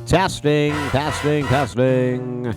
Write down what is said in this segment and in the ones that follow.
Testing, testing, testing.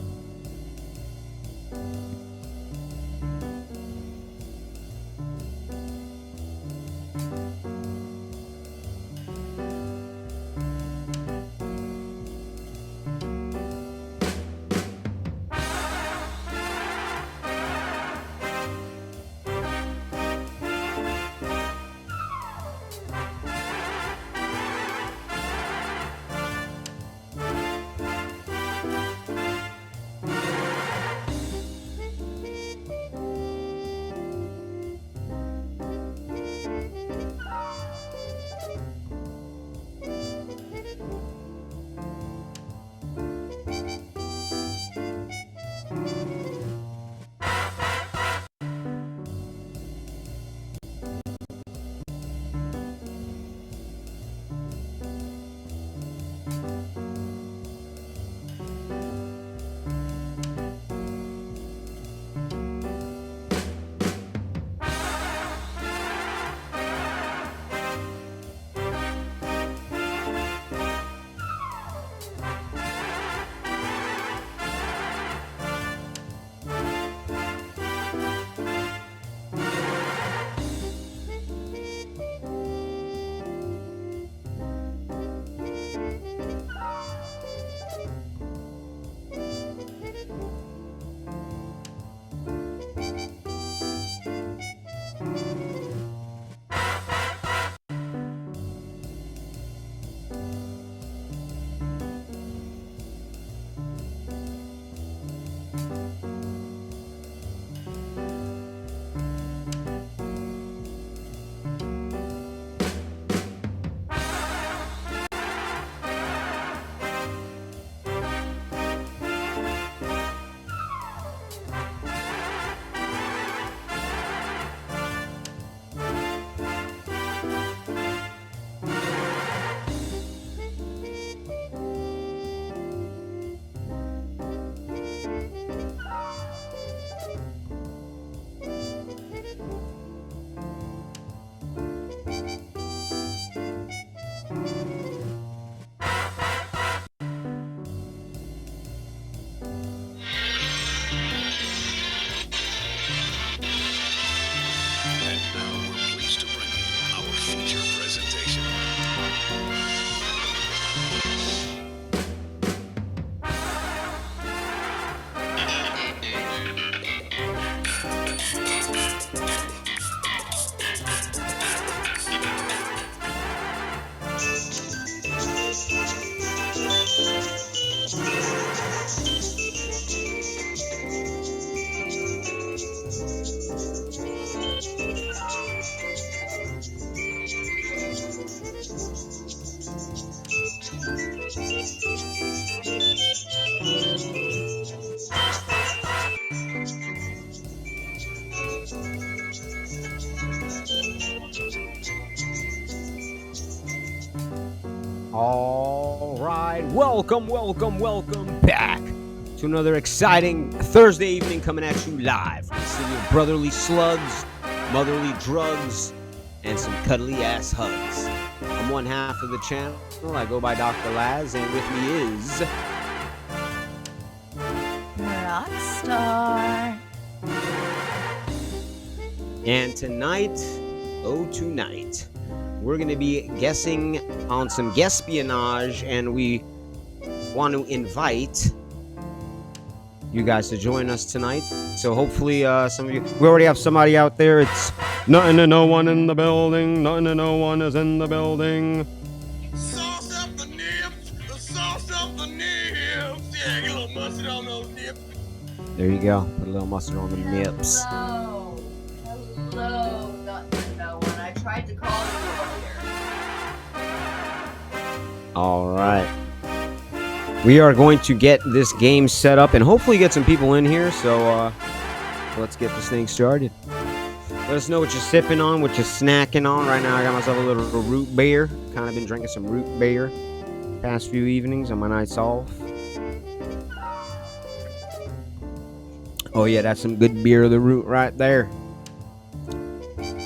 And now we're pleased to bring you our feature presentation. All right, welcome back to another exciting Thursday evening coming at you live from the city of brotherly slugs, motherly drugs, and some cuddly ass hugs. I'm one half of the channel. I go by Dr. Laz, and with me is Rockstar. And tonight, we're going to be guessing on some guespionage, and we want to invite you guys to join us tonight. So hopefully some of you, we already have somebody out there. It's nothing and no one in the building. Nothing and no one is in the building. Sauce up the nips, the sauce up the nips. Yeah, get a little mustard on those nips. There you go. Put a little mustard on the nips. Hello, nothing, no one. I tried to call you earlier. All right. We are going to get this game set up and hopefully get some people in here. So let's get this thing started. Let us know what you're sipping on, what you're snacking on. Right now, I got myself a little root beer. Kind of been drinking some root beer past few evenings on my nights off. Oh, yeah, that's some good beer of the root right there.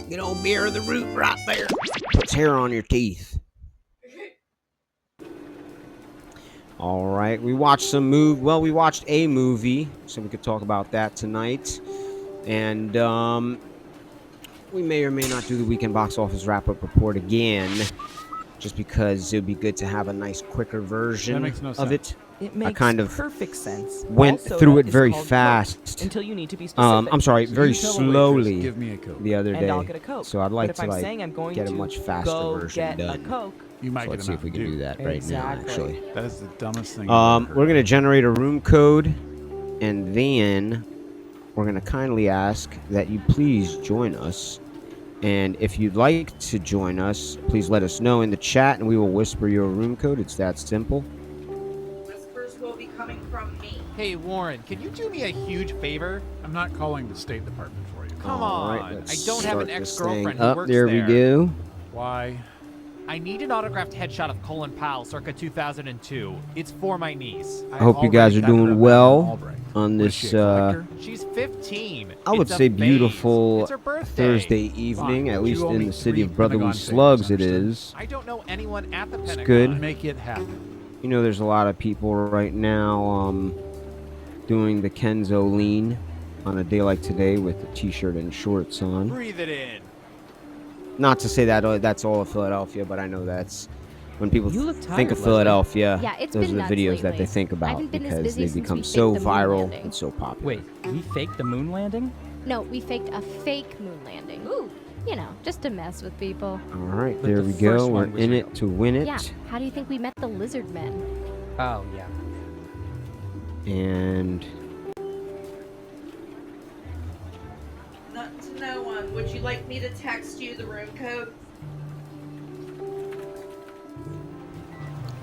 Good old beer of the root right there. Puts hair on your teeth. All right. We watched we watched a movie, so we could talk about that tonight. And we may or may not do the weekend box office wrap-up report again, just because it would be good to have a nice, quicker version makes no of sense. it. It makes kind of perfect sense. Went All soda through it is very called Coke fast. until you need to be specific. I'm sorry, So very you tell the waitress, slowly give me a Coke. the other and day. I'll get a Coke. So I'd But like if to I'm saying I'm going get a to much faster go version get done. a Coke, You might So let's get see a if we can Mountain do Dew. that right now, Exactly. actually. That is the dumbest thing. I've ever We're going to heard. generate a room code, and then we're going to kindly ask that you please join us. And if you'd like to join us, please let us know in the chat, and we will whisper your room code. It's that simple. Whispers will be coming from me. Hey, Warren, can you do me a huge favor? I'm not calling the State Department for you. Come All on. right, let's I don't have an start this ex-girlfriend thing who up. works There there. we go. Why? I need an autographed headshot of Colin Powell circa 2002. It's for my niece. I hope you guys are doing well on Was she this, a collector? She's 15. I would It's a say phase. beautiful It's her birthday. Thursday evening, Fine, at but least you owe in me the city 3 of Brotherly Pentagon Slugs it favors, is. I don't know anyone at the Pentagon. good. Make it happen. You know, there's a lot of people right now doing the Kenzo lean on a day like today with a t-shirt and shorts on. Breathe it in. Not to say that that's all of Philadelphia, but I know that's when people You look think tired, of Leslie. Philadelphia, Yeah, it's those been are the nuts videos that they lately. think I about haven't been as because busy they since we become faked so the moon viral landing. and so popular. Wait, we faked the moon landing? No, we faked a fake moon landing. Ooh, you know, just to mess with people. All right, But there the we go. first We're one was in real. it to win it. Yeah. How do you think we met the lizard men? Oh, yeah. And Not to no one. Would you like me to text you the room code?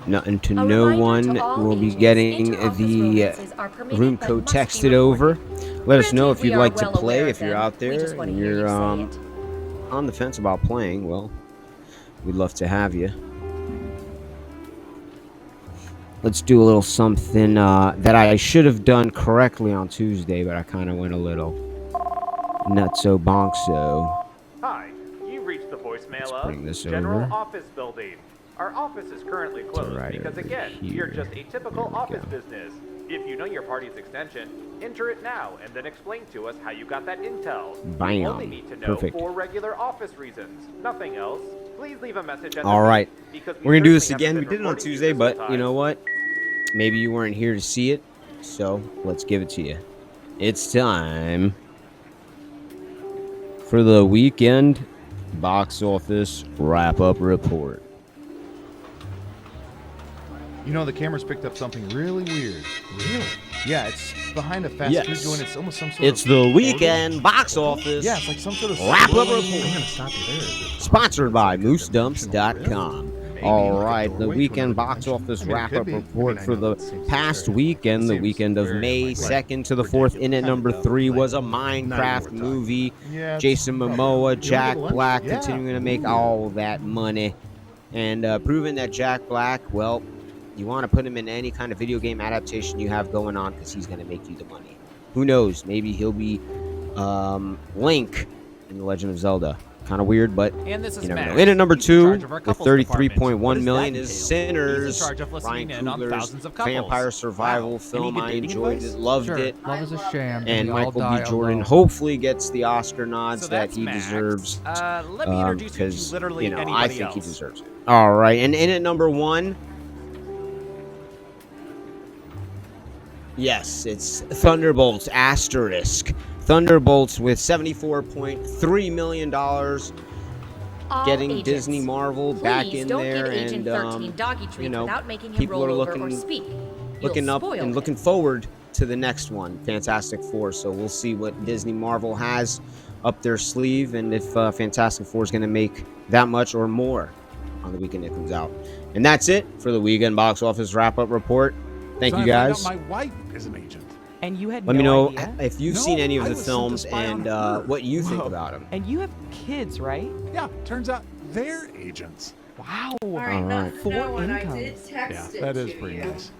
nothing to A no reminder one to all will be agents, getting inter-office the romances are permitted room but code must be texted over. reported. Let us know Granted, if you'd we are like to well play. aware If of you're them. out We there just wanna and hear you're you say it. on the fence about playing, well, we'd love to have you. Let's do a little something that I should have done correctly on Tuesday, but I kind of went a little nutso bonkso. Hi, you've reached the voicemail Let's of bring this General over. Office Building. Our office is currently closed right because, over again, here. you're just a typical There we office go. business. If you know your party's extension, enter it now and then explain to us how you got that intel. Bam. You only need to know Perfect. for regular office reasons, nothing else. Please leave a message at All the right. beep, because We're going to do this certainly again. We haven't did been it on recording you Tuesday, this but whole you know time. what? Maybe you weren't here to see it, so let's give it to you. It's time for the weekend box office wrap-up report. You know, the camera's picked up something really weird. Really? Yeah, it's behind a fast Yes. food joint. It's almost some sort It's of the portal. weekend box office Yeah, it's like some sort of wrap-up swirling- report. I'm gonna stop you there. Sponsored by MooseDumps.com. Maybe All like a right, the doorway to weekend another box dimension. office I mean, it wrap-up could be. report I for know the it seems past very- weekend, it the seems weekend of very May unlikely. 2nd to the 4th. In at number Ridiculous. 3 was a Not even Minecraft worth movie. Yeah, it's Jason probably- Momoa, You wanna Jack go to lunch? Black Yeah. continuing to make Ooh. all that money. And proving that Jack Black, well, you want to put him in any kind of video game adaptation you have going on because he's going to make you the money. Who knows? Maybe he'll be Link in The Legend of Zelda. Kind of weird, but And this is you never Max. know. In at number He's in 2 charge of our with couples 33.1 department. What does million that is entail? Sinners. He's in charge of listening Ryan in on Coogler's thousands of couples. vampire survival Wow. film. Any good I dating enjoyed advice? it, loved Sure. it. Love is a sham. And we all Michael B. die Jordan alone. hopefully gets the Oscar nods So that that's he Max. deserves. Let me introduce you to Because literally you know, anybody I think else. he deserves it. All right, and in at number 1, yes, it's Thunderbolts asterisk. Thunderbolts with $74.3 million, All getting agents, Disney Marvel back please in don't there, give Agent and 13 doggy treats you know, without making him people roll are over looking or speak. looking You'll up spoil and him. looking forward to the next one, Fantastic Four. So we'll see what Disney Marvel has up their sleeve, and if Fantastic Four is going to make that much or more on the weekend it comes out. And that's it for the weekend box office wrap-up report. Thank So you I found guys. out my wife is an agent. and you had Let no me know idea? if you've No, seen any of I the was sent to films spy on and her. what you think Whoa. about them. And you have kids, right? Yeah, turns out they're agents. Wow. All right, All not right. to Four no one. I incomes. did Yeah, text it that is to pretty you. nice.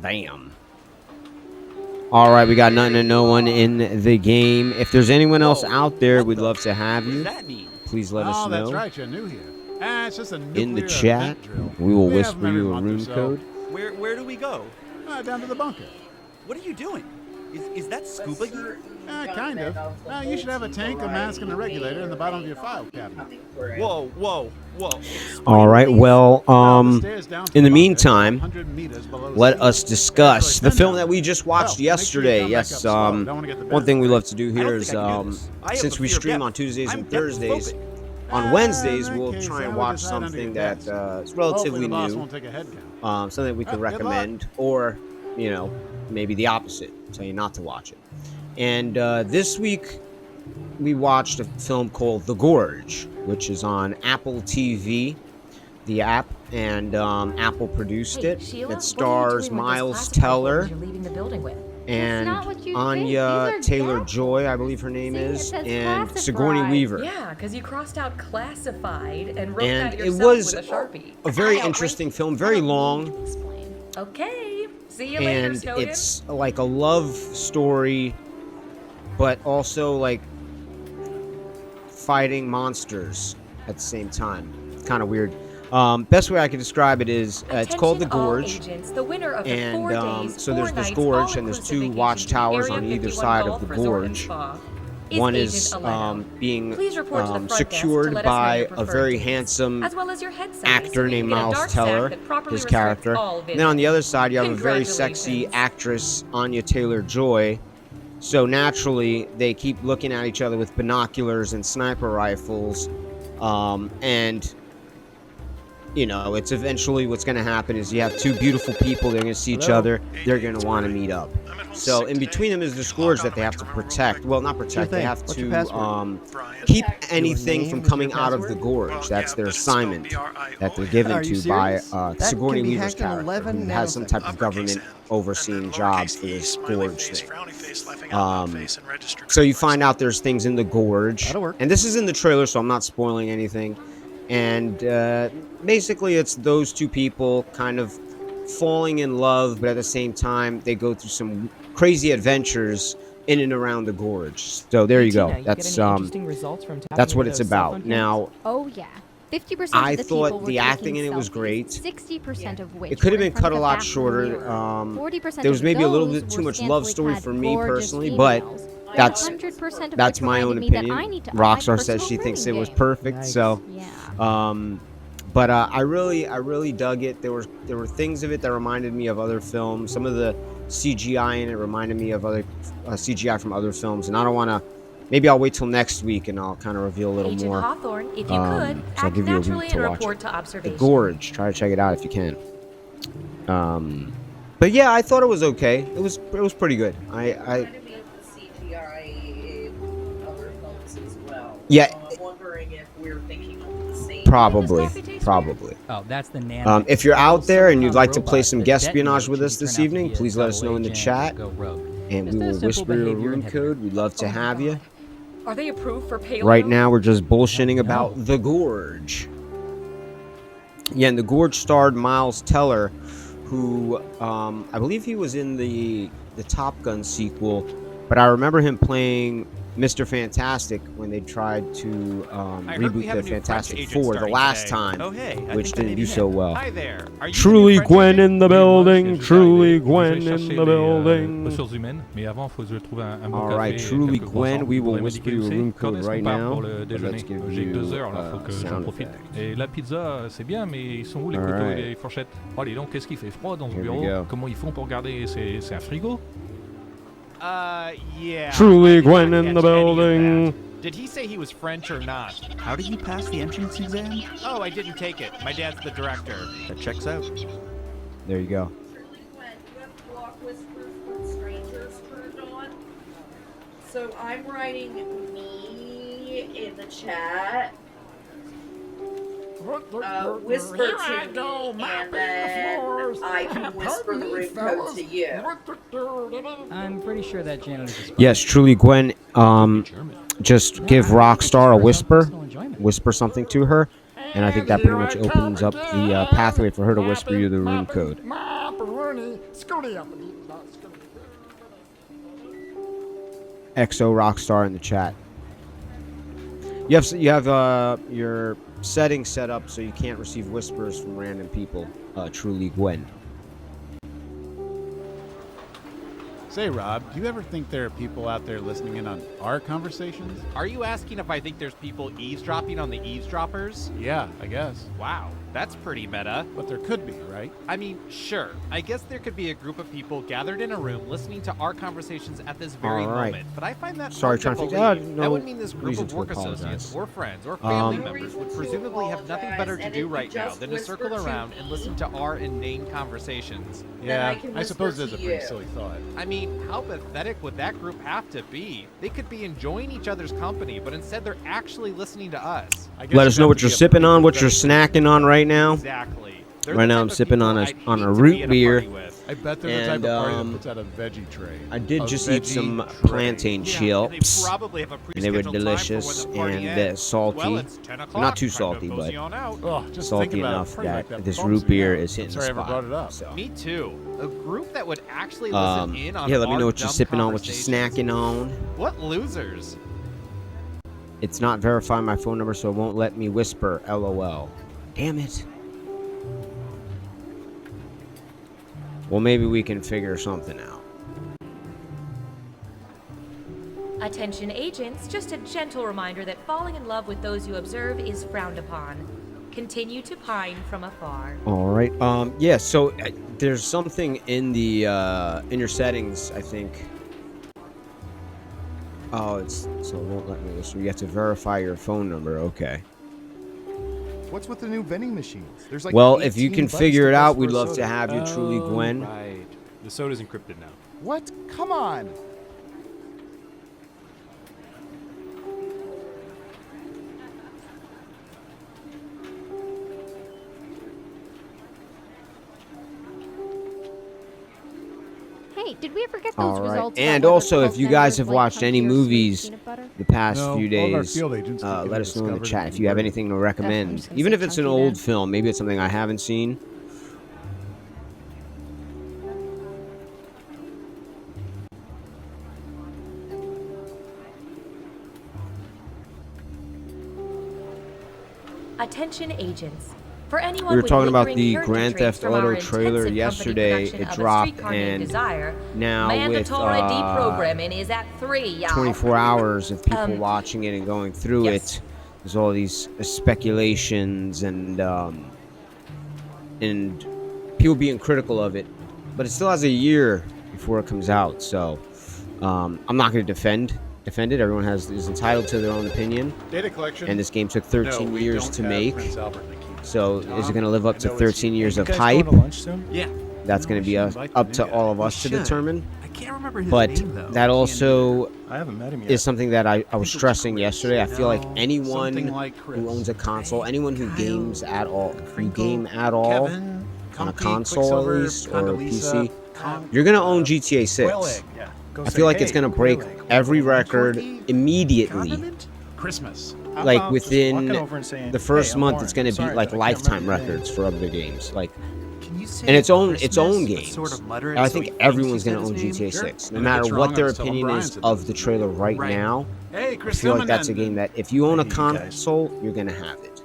Bam. All right, we got nothing and no one in the game. If there's anyone else out there, we'd love to have you. Please let us Oh, that's know right. You're new here. It's just a in the nuclear chat. event drill. We will have whisper them every you a month or room so. code. Where do we go? Down to the bunker. What are you doing? Is that scuba gear? Kind of. You should have a tank, a mask, and a regulator in the bottom of your file cabinet. Whoa, whoa, whoa. All right. Well, The stairs down to in the bunker, meantime, 100 meters below let sea. us discuss the Ten film now. that we just Well, watched make sure you yesterday. come back Yes. up slow. Don't wanna get the One bad thing we break. love to do I here don't is think I can do this. I have since a we fear of stream depth. on Tuesdays I'm and Thursdays, depth-phobic. on Wednesdays in that we'll case, try I and would watch decide under something your that desk. is Hopefully relatively the boss new. won't take a head count. Something we can Good luck. recommend, or maybe the opposite, tell you not to watch it. And this week we watched a film called The Gorge, which is on Apple TV, the app, and Apple produced it. It stars Miles Teller and not what you think. Anya These are Taylor-Joy, I believe her name See, it is, says and classified. Sigourney Weaver. Yeah, because you crossed out classified and wrote And that it yourself was with a Sharpie. a very interesting film, very long. Okay. See you later, And Snowden. it's like a love story, but also like fighting monsters at the same time. Kind of weird. Best way I can describe it is it's called The Attention all Gorge, agents, the winner of the and 4 days, so there's 4 this nights, gorge, and there's all-inclusive two vacation watchtowers to on Area either 51 side of Golf the Resort and gorge. Spa. One Agent is Aleno. being Please report to the front desk to secured let us know by your a preferred very dates, handsome as well as your head size, actor so you named can get a Miles dark sack Teller, that properly his restricts character. all And then on the vision. other side, you have a very sexy Congratulations. actress, Anya Taylor-Joy. So naturally, they keep looking at each other with binoculars and sniper rifles, and it's eventually what's going to happen is you have two beautiful people. They're going to see each other. They're going to want to meet up. So in between them is this gorge that they have to protect. Well, not protect. They have to keep anything from coming out of the gorge. That's their assignment that they're given to by Sigourney Weaver's character, who has some type of government overseeing job for this gorge thing. So you find out there's things in the gorge, and this is in the trailer, so I'm not spoiling anything. And basically, it's those two people kind of falling in love, but at the same time, they go through some crazy adventures in and around the gorge. So there you go. That's what it's about. Now, Oh yeah. 50% I of the thought people were the acting taking in it was selfies, great. 60% of which it could have were been in front cut a of the lot bathroom shorter. mirror. 40% There was of maybe a little those bit too were much love scantily story clad for me gorgeous personally, females. but that's 100% of that's which my own reminded me that opinion. I need to up my Rockstar says personal she thinks it grooming was game. perfect. So, Yeah. but I really dug it. There were things of it that reminded me of other films. Some of the CGI in it reminded me of other CGI from other films, and I don't want to. Maybe I'll wait till next week and I'll kind of reveal a little Agent more. Hawthorne, if you could, So I'll act give you a naturally week to and watch report it. to The observation. Gorge. Try to check it out if you can. But yeah, I thought it was okay. It was pretty good. I Reminded me of the CGI in other films as well. Yeah. So I'm wondering if we're thinking of the same. probably. Oh, that's the nano. If you're out there and you'd like to robot play some that guest detonates espionage with should us this turn out to evening, be a please let us know in the double chat, agent go rogue. and Just we a will simple whisper your behavior room inhibitor. code. We'd love to Oh my have you. God. Are they approved for payload? Right now, we're just bullshitting about The Gorge. Yeah, and The Gorge starred Miles Teller, who I believe he was in the Top Gun sequel, but I remember him playing Mr. Fantastic when they tried to reboot the Fantastic Four the last time, which didn't do so well. Hi there. Are you Truly the new Gwen French in the building. Truly Gwen in the building. All right, Truly Gwen. We will whisper you a room code right now. But let's give you sound effect. Et la pizza, c'est bien, mais ils sont où les couteaux Alright. et les fourchettes? Oh, dis donc, qu'est-ce qu'il fait froid dans ce Here we bureau? go. Comment ils font pour garder? C'est un frigo? Yeah. Truly I did Gwen not in the catch any of building. that. Did he say he was French or not? How did you pass the entrance exam? Oh, I didn't take it. My dad's the director. That checks out. There you go. When you have block whispers from strangers turned on. So I'm writing me in the chat. Whisper to me, and then I can whisper the room code to you. I'm pretty sure that janitor's a spy. Yes, Truly Gwen. Just give Rockstar a whisper. Whisper something to her. And I think that pretty much opens up the pathway for her to whisper you the room code. XO Rockstar in the chat. You have your settings set up so you can't receive whispers from random people. Truly Gwen. Say, Rob, do you ever think there are people out there listening in on our conversations? Are you asking if I think there's people eavesdropping on the eavesdroppers? Yeah, I guess. Wow, that's pretty meta. But there could be, right? I mean, sure. I guess there could be a group of people gathered in a room listening to our conversations at this very All right. moment. But I find that Sorry, hard trying to to believe. think- no That would mean this group reason of to work apologize. associates or friends or family No members would reason to presumably have nothing better to apologize, do and right if you now just than to circle whisper to around and me, listen to our inane conversations. Yeah, I can I suppose whisper that's a to pretty you. silly thought. I mean, how pathetic would that group have to be? They could be enjoying each other's company, but instead they're actually listening to us. I guess Let you'd us know have what to you're be a sipping pretty on, what you're pathetic- snacking on right now. Exactly. They're Right the now type I'm of sipping on people a- I'd on hate a to root be in a beer. party with. I bet they're the type And, of party that um, puts out a veggie tray. I did A just eat veggie some tray. plantain Yeah, chips, and they probably have a and they were pre-scheduled time for when delicious the party and ends. salty. Well, it's 10 o'clock. Not too Time to salty, cozy but on out. Oh, just salty thinking about it, enough pretty like that this bums root me beer out. is hitting I'm the sorry I ever spot. brought it up. So, Me too. A group that would actually listen in on yeah, let me our know what you're dumb sipping on, what you're conversations. snacking on. What losers? It's not verifying my phone number, so it won't let me whisper. LOL. Damn it. Well, maybe we can figure something out. Attention agents, just a gentle reminder that falling in love with those you observe is frowned upon. Continue to pine from afar. All right. Yeah. So there's something in the in your settings, I think. Oh, it's so it won't let me listen. You have to verify your phone number. Okay. What's with the new vending machines? There's like Well, if you 18 can buttons figure to it press out, for we'd a love soda. to have you, Truly Gwen. Right. The soda's encrypted now. What? Come on. Hey, did we ever get those All right. results? about And whether also, cult if you guys members have like watched any Hunky or Sweet movies peanut butter? the past No, few all of our days, field agents keep let getting us know in the discovered chat and if you have murdered. anything to I'm recommend. just gonna Even say if it's an chunky old then. film, maybe it's something I haven't seen. Attention agents. For anyone We were with talking about lingering the character Grand traits Theft from our Auto trailer intensive yesterday. company production It of A dropped, Streetcar Named and Desire, now with mandatory deprogramming is at 3, y'all. 24 hours of people Um, watching it and going through yes. it, there's all these speculations and people being critical of it. But it still has a year before it comes out, so I'm not going to defend it. Everyone is entitled to their own opinion. Data collection. And this game took 13 No, we years don't to have make. Prince Albert in the key. So Tom, is it going to live up I to know it's 13 you. years You of guys hype? going to lunch soon? Yeah. That's going to be up to all of us to determine. I can't remember his But name, though. that also I haven't met him yet. is something that I was stressing yesterday. I feel like No, anyone something like Chris. who owns a console, anyone who games at all, Kevin, on a Compy, console Quicksilver, at least or a Condoleezza, PC, you're gonna own GTA 6. Quail egg, yeah. Go I say, feel like it's "Hey, gonna Quail break egg, every want record turkey? immediately. Condiment? Christmas. How Like about just walking within over and saying, the first "Hey, I'm month, Warren. it's gonna Sorry, beat like but I can't lifetime remember your records for other games. Like, Can you say and its own Christmas, games. but sort of mutter it And I so think he thinks everyone's he gonna said own his name? GTA 6, no And if matter it's what wrong, their I'll just tell them opinion Brian is said of that. the trailer right Right. now. Hey, I Chris feel like that's a Zimmerman. game that if you own a Hey, you guys. console, you're gonna have it.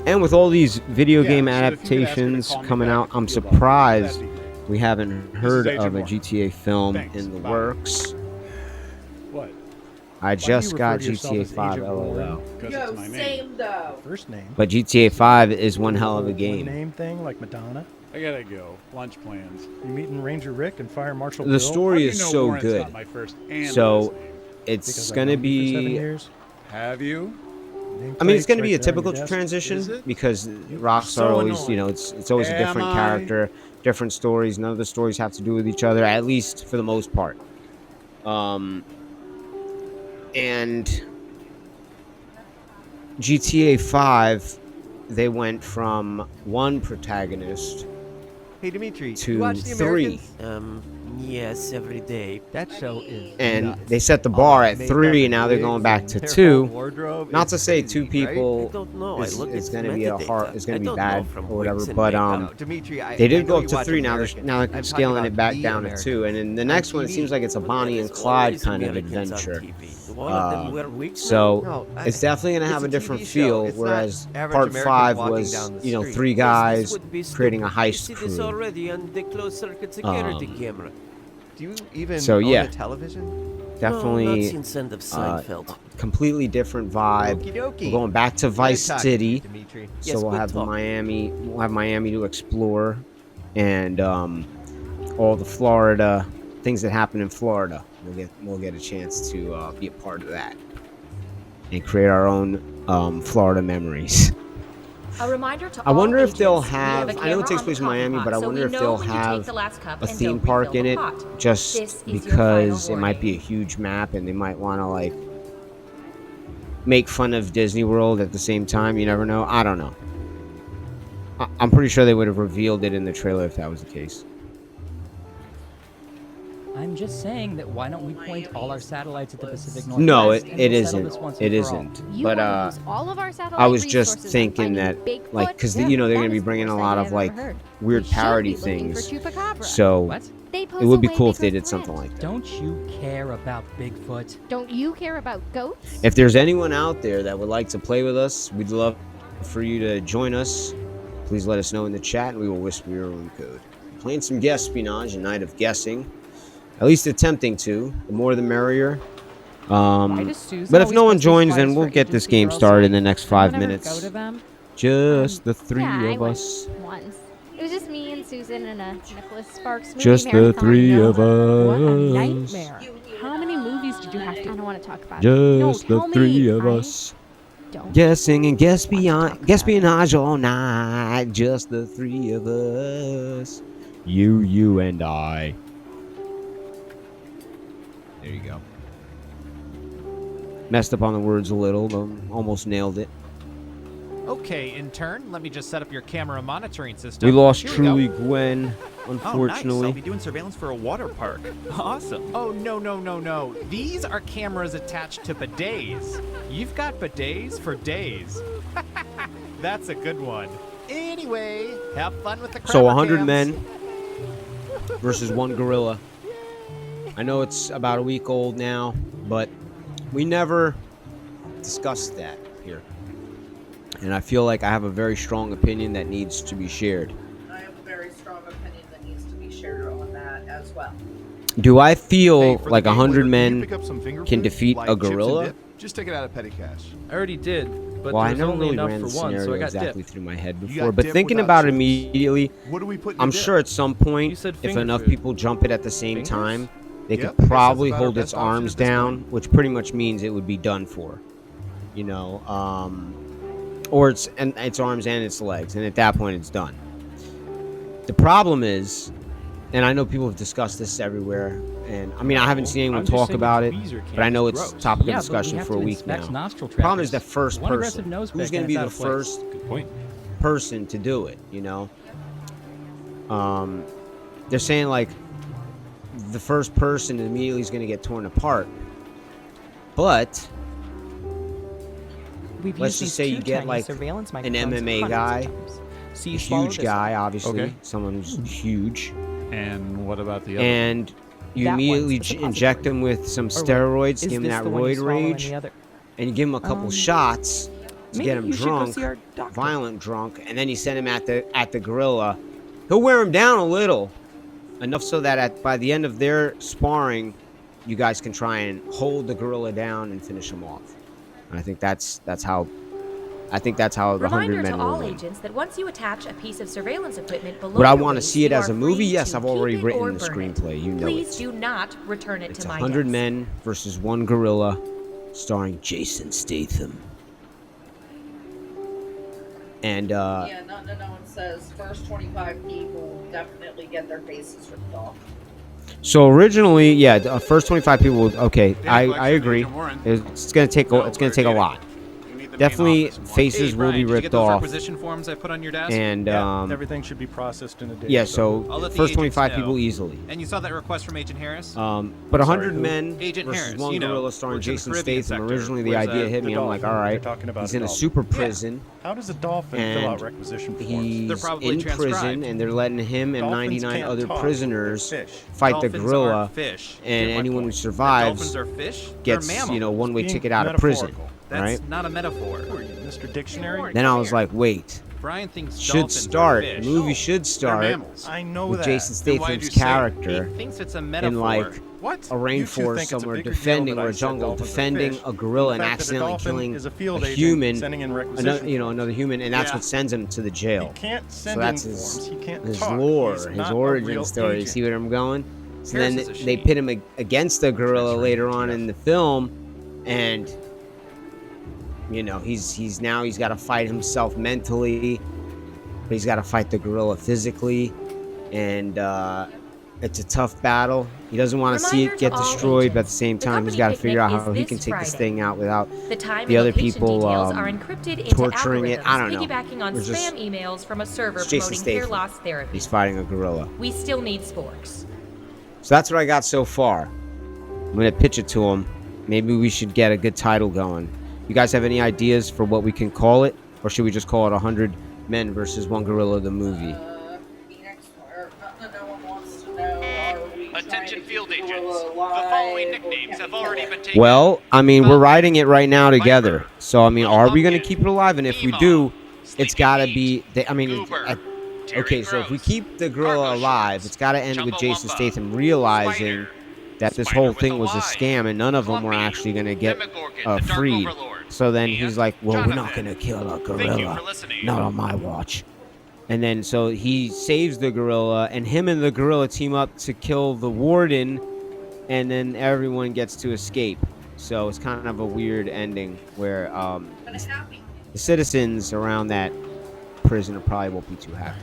And with all these video Yeah, game so if you could ask her to adaptations call me coming back out, if I'm you feel about it, surprised that'd be great. we haven't heard Agent of a Moore. GTA film Thanks. in the Bye. works. What? I just refer got to yourself GTA as 5 Agent Moore? LOL. Because Yo, it's my name. same though. First name. But GTA 5 is one hell of a One game. name thing like Madonna. I gotta go. Lunch plans. You meeting Ranger Rick and Fire Marshal The Bill? How story do you is know so Warren's good. not my first and So, last name? It's Because I've gonna known you for 7 be. years. Have you? Name I mean, it's plates going to be right a there on your typical desk. Is transition it? because Rockstar so always, annoying. it's always a Am different I? character, different stories. None of the stories have to do with each other, at least for the most part. And GTA 5, they went from one protagonist Hey Dimitri, to you watch The three. Americans? Yes, every day. That show is and nuts. they set the bar at Makeup 3, and and now they're wigs going back and to their 2. whole wardrobe Not is to say crazy, 2 right? people I don't know. I look is at going to be a hard, is going to be bad from or whatever. wigs and But makeup. No, Dimitri, they I did know go up you to watch 3. Now American. they're I'm scaling talking it back about down the to 2. And then the On next one, it TV. seems like it's a Well, Bonnie there's and Clyde always kind of Americans on adventure. TV. All of them wear wigs So now? No, it's definitely going to it's have a a different TV show. feel. It's not Whereas average part Americans 5 walking was, down the 3 street. guys This would be creating a stupid. You heist see this crew. already on the closed circuit security camera. Do you even So, own yeah. a television? Definitely No, not since end of Seinfeld. completely different vibe. Okie dokie. We're going back to Vice Good talking to you, City. Dimitri. So Yes, we'll good have talk. We'll have Miami to explore, and all the Florida things that happen in Florida. We'll get a chance to be a part of that and create our own Florida memories. A reminder to I wonder all if they'll agents, we have have. a I know it camera takes on place the in coffee Miami, pot, but I so wonder we if know they'll when you have take the last cup a and theme don't park refill in the it, pot. just This is your because final it might be a warning. huge map and they might want to like make fun of Disney World at the same time. You never know. I don't know. I'm pretty sure they would have revealed it in the trailer if that was the case. I'm just saying that why don't we point all our satellites at the Pacific Northwest? No, and it we'll settle this isn't. once It and for all? isn't. You But wanna use all of our satellite I was just resources on thinking finding that, Bigfoot? like, because Yeah, they're that going to be is the bringing a worst lot idea of I've like ever heard. weird We should parody be looking for things. Chupacabra. So What? They pose it would a be way cool if bigger they did threat. something like that. Don't you care about Bigfoot? Don't you care about goats? If there's anyone out there that would like to play with us, we'd love for you to join us. Please let us know in the chat, and we will whisper your own code. Playing some Guespionage, a night of guessing. At least attempting to. The more the merrier. does Susan But if always no one post these joins, flyers then we'll for get this agency game girls' started in the night? next 5 Anyone ever minutes. go to them? Just the 3 yeah, I of went us. once. It was just me and Susan and a Nicholas Sparks movie Just the marathon. 3 of What a us. nightmare. How many movies did you have I to? don't want to talk about it. No, Just the tell 3 me. of I us. don't. Guessing and Guespionage all night. Just the 3 of us. You, and I. There you go. Messed up on the words a little, but almost nailed it. Okay, intern, let me just set up your camera monitoring system. We lost Here we Truly go. Gwen, unfortunately. doing surveillance for a water park. Awesome. Oh, no. These are cameras attached to bidets. You've got bidets for days. That's a good one. Anyway, have fun with the crabber So 100 cams. men versus 1 gorilla. I know it's about a week old now, but we never discussed that here. And I feel like I have a very strong opinion that needs to be shared. I have a very strong opinion that needs to be shared on that as well. Do I feel Hey, for the like game 100 later, can you men pick up some finger can food, defeat like a chips and gorilla? dip? Just take it out of petty cash. I already did, but Well, I there was never only really enough ran for the one, scenario so I got exactly dip. through my head You before, got but dip thinking without about it chips. immediately, What do we put in I'm the dip? sure at some point, You said if finger enough food. people jump it at the same Fingers? time, they Yep, could I guess probably that's about hold our its best option arms at this down, point. which pretty much means it would be done for. You know, or its arms and its legs, and at that point it's done. The problem is, and I know people have discussed this everywhere, and I mean I haven't seen anyone I'm just talk saying about the it, tweezer but I know can't. it's Gross. topic Yeah, of but we discussion have for a to week inspect now. nostril The problem is trappers. the first One aggressive person. nose Who's pick going to and be it's the out of place. first Good point. person to do it? You know, they're saying like the first person immediately is going to get torn apart, but We've let's used just say these you two get tiny like surveillance an microphones MMA hundreds of guy, times. So a you swallow huge this guy, one. obviously, Okay. someone who's huge, And what about the other? and you That immediately one's the inject suppository. him with some Or wait, steroids, is give him this that the one you roid swallow in rage, the other? and you give him a couple shots to Maybe get him you should go drunk, see our doctor. violent drunk, and then you send him at the gorilla. He'll wear him down a little, enough so that by the end of their sparring, you guys can try and hold the gorilla down and finish him off. And I think that's how the 100 Reminder men to will all win. agents that once you attach a piece of surveillance equipment below Would I your want to waist, see it you as are a movie? free Yes, to I've already keep it written or the burn it. screenplay. You know Please it. do not return it It's to my 100 desk. men versus 1 gorilla, starring Jason Statham. And Yeah, no one says first 25 people definitely get their faces ripped off. so originally, yeah, the first 25 people. Okay, Data I collection, agree. Agent Warren. It's gonna take a lot. You need definitely office. faces Hey, will Brian, be did you ripped get those off. requisition forms I put on your desk? And everything should be processed in a day. yeah, so I'll let the first agents 25 know. people easily. And you saw that request from Agent Harris? But Sorry, 100 who? Men Agent versus Harris, one you know, gorilla starring works in the Jason Caribbean Statham. sector. Originally, the Where's idea that? hit me. The I'm like, dolphin. all right, You're talking about he's a in a dolphin. super Yeah. prison. How does a dolphin fill out requisition forms? He's probably in transcribed. prison, and they're letting him and Dolphins 99 can't other talk, prisoners they're fish. fight the Dolphins gorilla, aren't fish. and Get my anyone who point. survives Dolphins are fish? gets, They're mammals. you know, one-way Being ticket out of prison, metaphorical. That's right? not a metaphor. Who are you, Mr. Dictionary? Then I was like, wait, Brian thinks should dolphins start. are The fish. movie should start mammals. I know with that. Jason Then why'd Statham's you say character he thinks it's a metaphor? in like What? a You two rainforest think it's a somewhere, bigger deal defending that or I a said jungle, dolphins are defending fish a gorilla than and the fact that a accidentally dolphin killing is a field a agent human, sending in another, requisition another human, and that's Yeah. what sends him to the jail. He can't send So that's in his, forms. He can't his talk. lore, He's his not a origin real story. You agent. see where I'm going? So Harris then is a they she. pit him against the gorilla later on in the film, and you know he's got to fight himself mentally, but he's got to fight the gorilla physically, and it's a tough battle. He doesn't want to see Reminder it get to all destroyed, but at agents, the same the time, he's company got to figure out picnic how is he this can take this Friday. thing out without The time the and other location people details are encrypted into torturing it. I don't know. piggybacking on We're just- spam emails from a server It's Jason promoting hair Statham. loss therapy. He's fighting a gorilla. We still need sporks. So that's what I got so far. I'm gonna pitch it to him. Maybe we should get a good title going. You guys have any ideas for what we can call it, or should we just call it 100 Men versus One Gorilla, the movie? Phoenix, no one wants to know, are we Attention field agents. The The following nicknames have already been taken. Well, I mean, we're writing it right now together. So I mean, are we gonna keep it alive? And if we do, it's gotta be. Okay, so if we keep the gorilla alive, it's gotta end with Jason Statham realizing that this whole thing was a scam and none of them were actually gonna get freed. So then he's like, well, we're not gonna kill a gorilla, not on my watch. And then so he saves the gorilla, and him and the gorilla team up to kill the warden, and then everyone gets to escape. So it's kind of a weird ending where the citizens around that prison probably won't be too happy.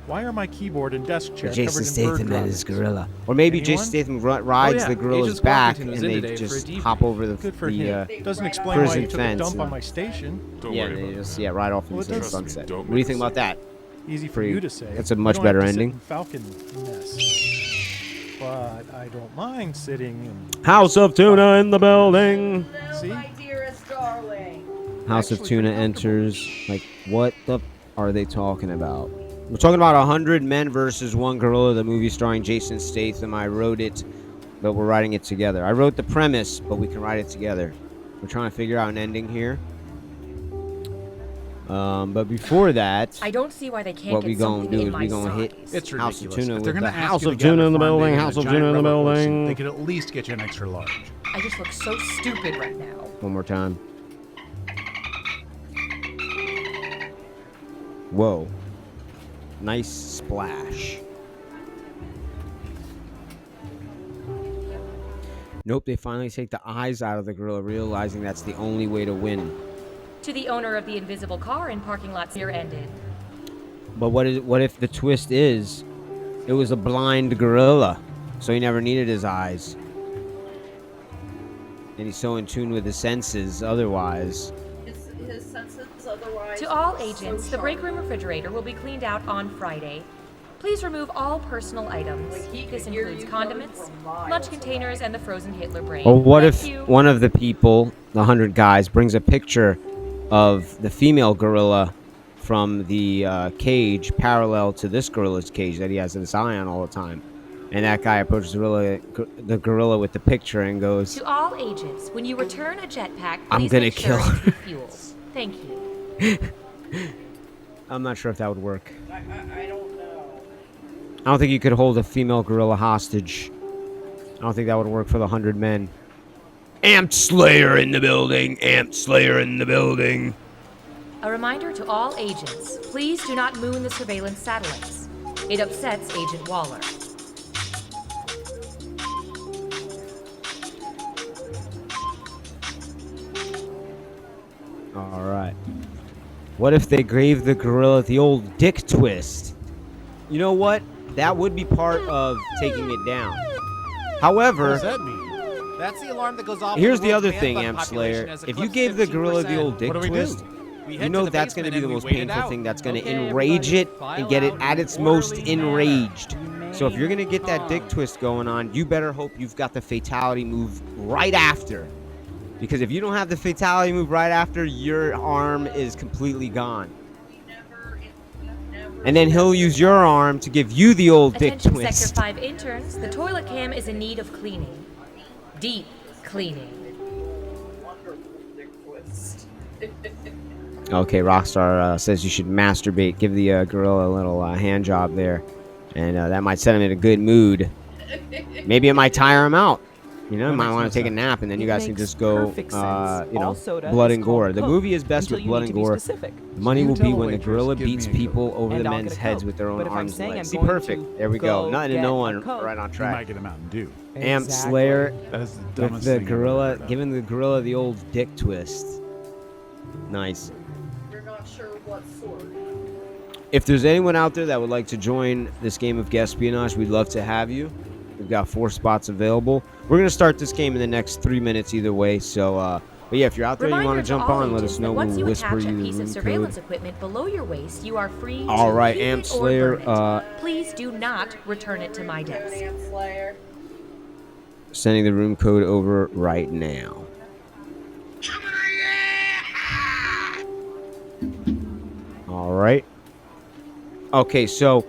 Why are my keyboard and desk chair Jason covered in bird Statham and his droppings? gorilla. Or maybe Anyone? Jason Statham rides the gorilla's Agent back Squawkington was and in they today for a just debrief. hop over Good for the him. Doesn't explain why prison you took a fence dump on and- my station. and they just ride off Well, into it the does- sunset. What do you think about that? Easy for Pretty- you to say. That's a You much don't better have to sit ending. in Falcon nest. But I don't mind sitting in. House of Tuna in the building. See? my dearest darling. House of Tuna enters. Like, what the are they talking about? We're talking about 100 Men versus One Gorilla, the movie starring Jason Statham. I wrote it, but we're writing it together. I wrote the premise, but we can write it together. We're trying to figure out an ending here. But before that, I don't see why they can't what get we gonna something do in is my we gonna hit size. It's House of ridiculous. Tuna If they're with gonna the ask House you of to get Tuna a in the fondue building. and a House of giant Tuna in the rubber pussy, building. They could at least get you an extra large. I just look so stupid right now. One more time. Whoa. Nice splash. Nope, they finally take the eyes out of the gorilla, realizing that's the only way to win. To the owner of the invisible car in parking lot year ended. But what if the twist is it was a blind gorilla, so he never needed his eyes. And he's so in tune with his senses otherwise. His senses otherwise. To all so agents, the break room refrigerator will be cleaned out on Friday. Please remove all personal items. This includes condiments, lunch containers, and the frozen Hitler brain. Or what Thank if you. one of the people, the 100 guys, brings a picture of the female gorilla from the cage parallel to this gorilla's cage that he has his eye on all the time. And that guy approaches the gorilla with the picture and goes, To all agents, when you return a jetpack, I'm please gonna make sure kill it's her. refueled. Thank you. I'm not sure if that would work. I don't know. I don't think you could hold a female gorilla hostage. I don't think that would work for the 100 men. Amped Slayer in the building. Amped Slayer in the building. A reminder to all agents, please do not moon the surveillance satellites. It upsets Agent Waller. All right. What if they gave the gorilla the old dick twist? You know what? That would be part of taking it down. However, What does that mean? That's the alarm that goes off. Here's when the world's other man thing, bun Amp population Slayer. has If you eclipsed gave the gorilla the 15%. old dick What do we do? twist, We you head know to the that's going to basement be the and we most wait it painful out. thing. That's going to Okay, enrage everybody, it and file get it out at in its most orderly manner. enraged. You So if you're going to get that dick come. twist going on, you better hope you've got the fatality move right after. Because if you don't have the fatality move right after, your arm is completely gone. And then he'll use your arm to give you the old dick Attention twist. Sector 5 interns, the toilet cam is in need of cleaning. Deep cleaning. Okay, Rockstar says you should masturbate. Give the gorilla a little hand job there. And that might set him in a good mood. Maybe it might tire him out. You know, That you might makes want no to take a sense. nap and then you It guys can makes just go, perfect sense. you know, All soda blood is and called gore. The Coke movie is best until with you blood need and to be gore. specific. The money You will tell be the when the waitress, gorilla "Give me beats a Coke." people over And the I'll men's get a heads Coke. with their own But if I'm arms and saying legs. I'm See, going perfect. to There we go. go Nothing to get no a one. Coke. Right on You track. might get a Mountain Dew. Amp Exactly. Slayer That is the with dumbest the thing I've ever gorilla, heard of. giving the gorilla the old dick twist. Nice. You're not sure what sort. If there's anyone out there that would like to join this game of Guespionage, we'd love to have you. We've got 4 spots available. We're going to start this game in the next 3 minutes either way. So, but yeah, if you're out there and you want Reminder to jump all on, let agents us that know. once We'll you whisper attach you a the piece of room surveillance code. equipment below your waist, you are free All to right, keep Amp it or Slayer, burn it. Please do not return it to my desk. Slayer. Sending the room code over right now. All right. Okay, so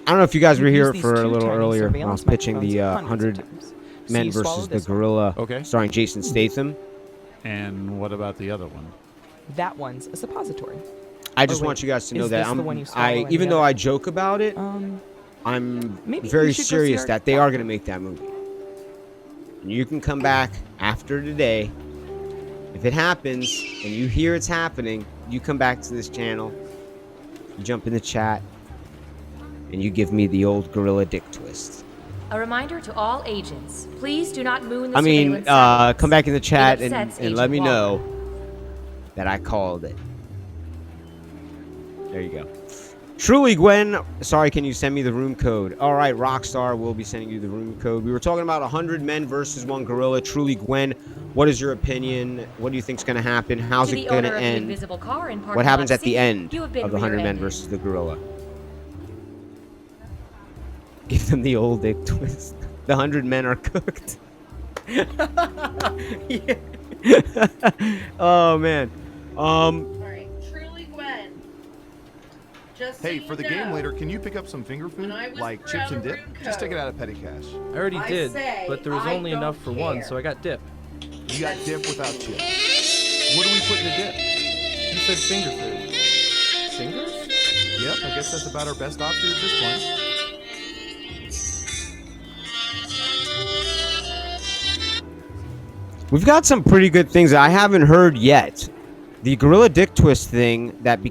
I don't know if you guys were We've here used these for a two little tiny earlier when I was surveillance pitching the microphones 100 hundreds of times. Men See, swallow versus the this one. Gorilla, Okay. starring Jason Statham. And what about the other one? That one's a suppository. I just Oh, wait. want you guys to know Is that this the one you swallow I and even the though other- I joke about it, I'm very we should go see serious our that they are going to doctor. make that movie. And you can come back after today. If it happens and you hear it's happening, you come back to this channel, you jump in the chat, and you give me the old gorilla dick twist. A reminder to all agents, please do not moon the I mean, surveillance satellites. come back in the chat It and upsets let Agent me Waller. know that I called it. There you go. Truly, Gwen. Sorry, can you send me the room code? All right, Rockstar will be sending you the room code. We were talking about 100 men versus 1 gorilla. Truly, Gwen, what is your opinion? What do you think's going to happen? How's To it the going owner to of the end? invisible car in What parking happens lot at the C, end you have been of the 100 men rear-ended. versus the gorilla? Give them the old dick twist. The 100 men are cooked. Yeah. Oh man. Alright, Truly Gwen. Just so Hey, you for the know, game later, can you pick up some finger food? when I like whisper chips out and a dip? room Just take code, it out of petty cash. I already I did, say, but there was I only enough for don't one, care. so I got dip. You got dip without chips. What do we put in the dip? You said finger food. Fingers? Yep, I guess that's about our best option at this point. We've got some pretty good things that I haven't heard yet. The gorilla dick twist thing that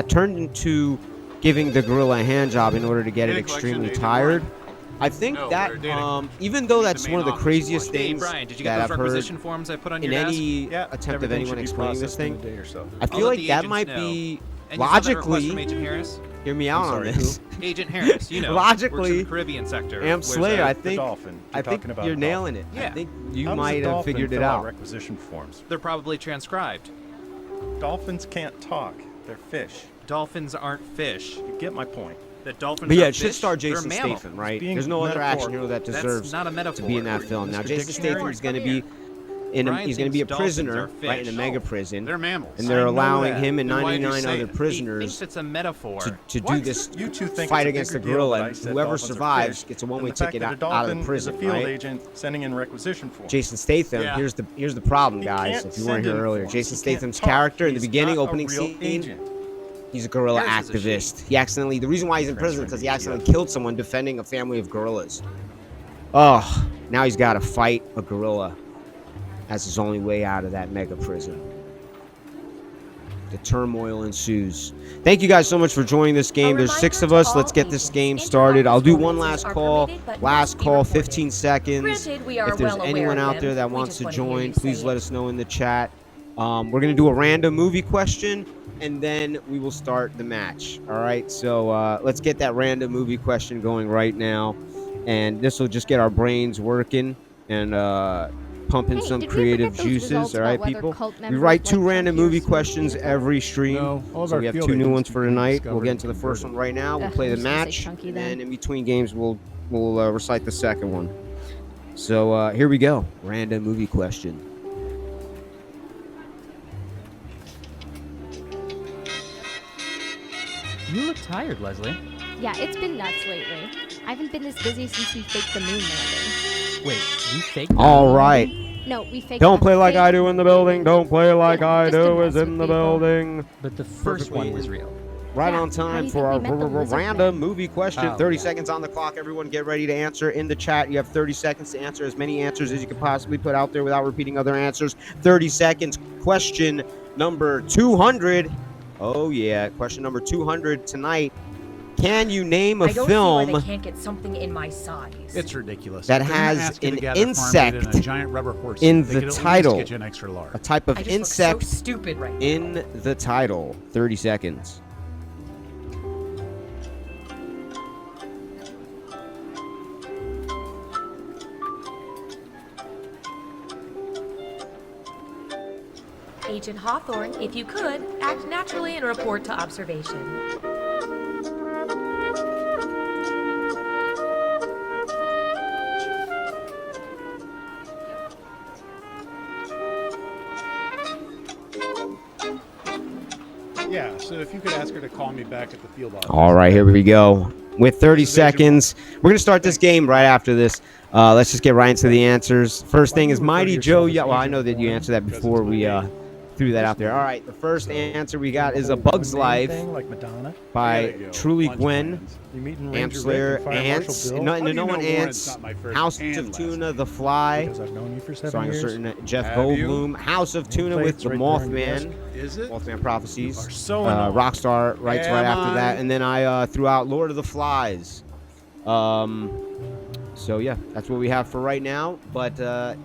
turned into giving the gorilla a hand job in order to get it Data collection, extremely Agent tired. Warren. I think No, that we're dating. even though Meet that's the one of main the office craziest one. Hey, things Brian, did you that get I've those heard requisition forms I put on in your desk? any Yeah, attempt of everything anyone should be explaining this processed in thing, a day or so. I I'll feel let like the that agents might know. be And you saw that request logically. from Agent Harris? Hear me out on sorry, this. Agent Harris, you know, Logically, works in the Caribbean sector. Amp wears Slayer, a- I The think dolphin. I think talking about you're a nailing it. Yeah. I think you How does a might have dolphin figured it fill out. requisition forms. They're probably transcribed. Dolphins can't talk. They're fish. Dolphins aren't fish. You get my point. That dolphins But yeah, are it should fish, star they're Jason mammals. Statham, right? being There's no other action metaphorical. hero that That's deserves not a to metaphor. be in that film. Now, Mr. Jason Dictionary? Statham's going to Come be in a, Brian he's going to be a thinks dolphins prisoner, are right, in a fish. mega No, prison. They're mammals. And they're I know allowing that. him and Then why'd you 99 say other it? He prisoners thinks it's a metaphor. to do What? this You two think fight it's a against the bigger deal gorilla, that I and said whoever dolphins are survives fish gets a than one-way the fact ticket that a out of the dolphin prison, is a field right? agent sending in requisition forms. Jason Statham, Yeah. here's the problem, He guys. can't If you weren't send here in earlier, forms. Jason He can't Statham's talk. character in the He's beginning, not a opening real scene, agent. he's a gorilla Harris is a she. activist. He accidentally, the reason why he's in prison is because he accidentally Yeah. killed someone defending a family of gorillas. Oh, now he's got to fight a gorilla as his only way out of that mega prison. The turmoil ensues. Thank you guys so much for joining this game. There's 6 of us. Let's get this game started. I'll do one last call. Last call, 15 seconds. Granted, we are If there's well aware anyone of out them. there that We wants just to want to hear join, you say please it. let us know in the chat. We're going to do a random movie question, and then we will start the match. All right, so let's get that random movie question going right now. And this will just get our brains working. and pumping some did we creative forget those juices. results All right, about whether people. cult We members write 2 like random Trump movie here? questions every stream. No, all of So our we have field 2 new agents ones for became tonight. We'll discovered get and into the first one right now. We'll Ugh, play I the was gonna say match, chunky and then. then in between games, we'll recite the second one. So here we go. Random movie question. You look tired, Leslie. Yeah, it's been nuts lately. I haven't been this busy since we faked the moon landing. Wait, you faked that? All right. No, we faked Don't a play like fake- I do in the building. Don't play like I just to do mess is in with the people. building. But the first one was real. Right Yeah, on how do time you for our think we met the lizard random movie question. Oh, 30 yeah. seconds on the clock. Everyone get ready to answer in the chat. You have 30 seconds to answer as many answers as you can possibly put out there without repeating other answers. 30 seconds. Question number 200. Oh, yeah. Question number 200 tonight. Can you name a I don't film see why they can't get something in my size. It's ridiculous. that If they're gonna has ask you to an gather farm insect meat and a giant rubber horse, in they the could at least title? Get you an extra large. A type of I just look insect so stupid right now. in the title? 30 seconds. Agent Hawthorne, if you could, act naturally and report to observation. Yeah, so if you could ask her to call me back at the field office. All right, here we go. With 30 seconds, we're going to start this game right after this. Let's just get right into the answers. First thing is Mighty Joe. Yeah, well, I know that you answered that before we threw that out there. All right, the first answer we got is A Bug's Life Thing like Madonna. by Truly Lunch Gwen. plans. You meeting Amp Ranger Slayer, Rick and Fire Ants, Marshal Bill? no, How do you no know one Warren's Ants, not my first House and of last Tuna, name? The Fly, Because I've known you for 7 starring a years. certain Jeff Have you? Goldblum, House of Tuna Play with it's the right there on your Mothman, desk. Is it? Mothman Prophecies, You are so annoying. Rockstar writes right Am after that, I? and then I threw out Lord of the Flies. So yeah, that's what we have for right now. But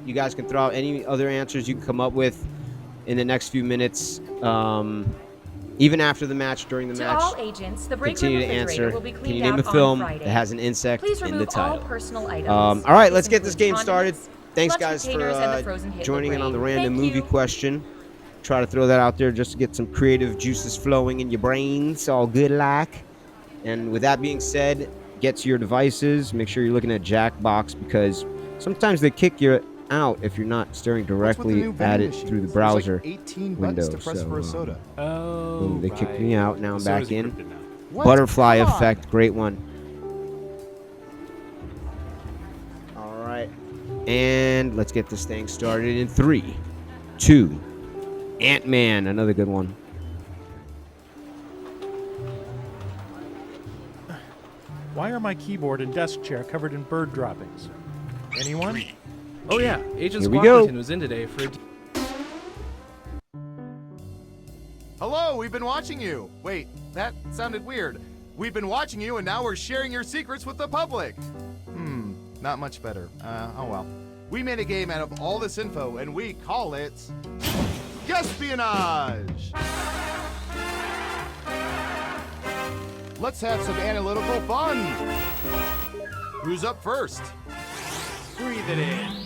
you guys can throw out any other answers you can come up with in the next few minutes. Even after the match, during the To match, all agents, the break room continue to refrigerator answer. will be Can cleaned you name out a film on Friday. that has an insect Please in the remove all title? personal items. All right, let's This get this game includes started. condiments, Thanks, lunch guys, for containers, and the frozen Hitler joining in on the brain. random Thank movie you. question. Try to throw that out there just to get some creative juices flowing in your brains. All good like. And with that being said, get to your devices. Make sure you're looking at Jackbox because sometimes they kick you out if you're not staring What's with the directly new at vending it machines? through the There's browser like 18 window. buttons to press for a soda. Oh, boom, they kicked me out. Now I'm Soda's back in. encrypted now. What? Butterfly Come on. effect, great one. All right, and let's get this thing started in 3, 2. Ant-Man, another good one. Why are my keyboard and desk chair covered in bird droppings? Anyone? Oh yeah, Agent Here we go. Squawkington was in today for a Hello, we've been watching you. Wait, that sounded weird. We've been watching you, and now we're sharing your secrets with the public. Not much better. Oh well. We made a game out of all this info, and we call it Espionage. Let's have some analytical fun. Who's up first? Breathe it in.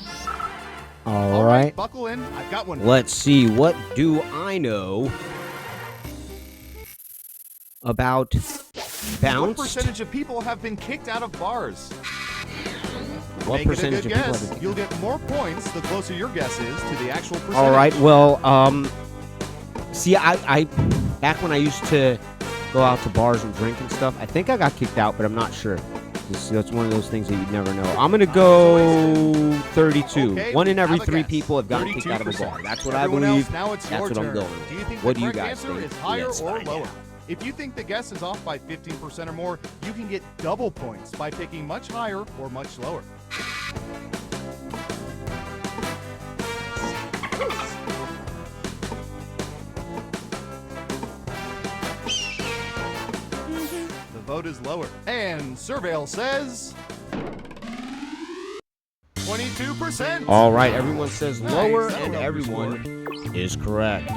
All right, Buckle in. I've got one. let's see. What do I know about What Bounced? percentage of people have been kicked out of bars? What Make it a percentage good of people guess. have been You'll get more points the closer your guess is to the actual percentage. All right. Well, see, I back when I used to go out to bars and drink and stuff, I think I got kicked out, but I'm not sure. That's one of those things that you never know. I'm gonna go 32. Okay, One in every have a 3 guess. people have gotten kicked out of a 32%. bar. That's what Everyone I believe. Else, now it's That's your what turn. I'm going. Do you think What the do you correct guys answer think? is higher Yes, or I lower? am. If you think the guess is off by 15% or more, you can get double points by picking much higher or much lower. The vote is lower. And Surveil says 22%. All right, everyone says lower, Nice. and That'll help your everyone is correct.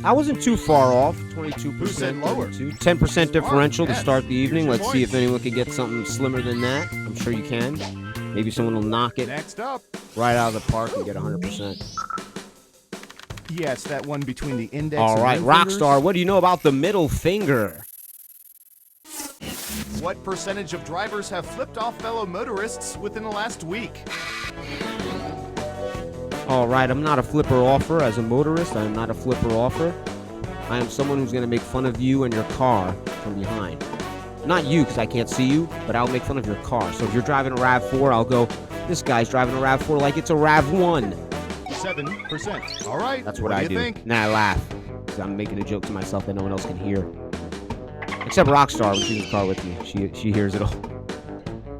I wasn't too far off. 22%. Who said lower? 10% differential to Yes. start the evening. Here's your Let's see if points. anyone can get something slimmer than that. I'm sure you can. Maybe someone will knock it Next up, right out of the park and get 100%. Yeah, it's that one between the index All and right, ring fingers. Rockstar, what do you know about the middle finger? What percentage of drivers have flipped off fellow motorists within the last week? All right, I'm not a flipper-offer. As a motorist, I am not a flipper-offer. I am someone who's going to make fun of you and your car from behind. Not you, because I can't see you, but I'll make fun of your car. So if you're driving a RAV4, I'll go, this guy's driving a RAV4 like it's a RAV1. 7%. All right. That's what I do do. you think? Nah, I laugh, because I'm making a joke to myself that no one else can hear. Except Rockstar, when she's in the car with me. She hears it all.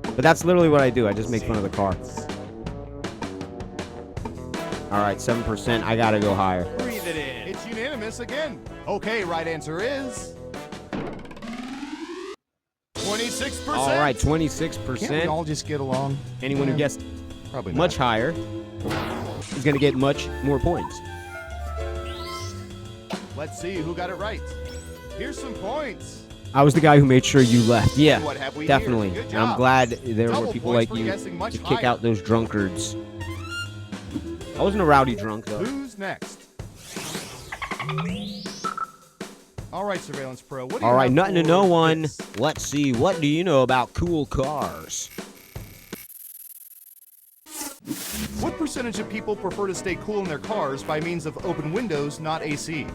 But that's literally what I do. I just make fun of the car. All right, 7%. I got to go higher. Breathe it in. It's unanimous again. Okay, right answer is 26%. All right, 26%. Can't we all just get along? Anyone who gets Probably much not. higher is going to get much more points. Let's see who got it right. Here's some points. I was the guy who made sure you left. Yeah, What have we definitely. here? Good And I'm job. glad there were Double people points like for you guessing much to kick higher. out those drunkards. I wasn't a rowdy drunk, though. Who's next? All right, Surveillance Pro. What do you All right, have nothing to for no one. this? Let's see. What do you know about cool cars? What percentage of people prefer to stay cool in their cars by means of open windows, not AC?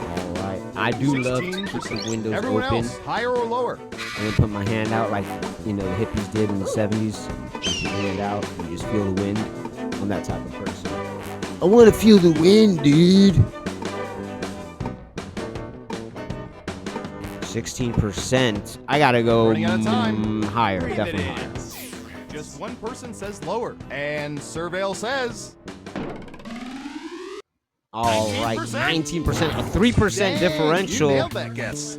All right. I do love to keep the windows Everyone open. else, higher or lower? And then put my hand out like, the hippies did in the 70s. Put your hand out and you just feel the wind. I'm that type of person. I want to feel the wind, dude. 16%. I got to go Running out of time. higher. Breathe it Definitely in. higher. Just one person says lower, and Surveil says All right, 19%. A 3% Dang, differential. You nailed that guess.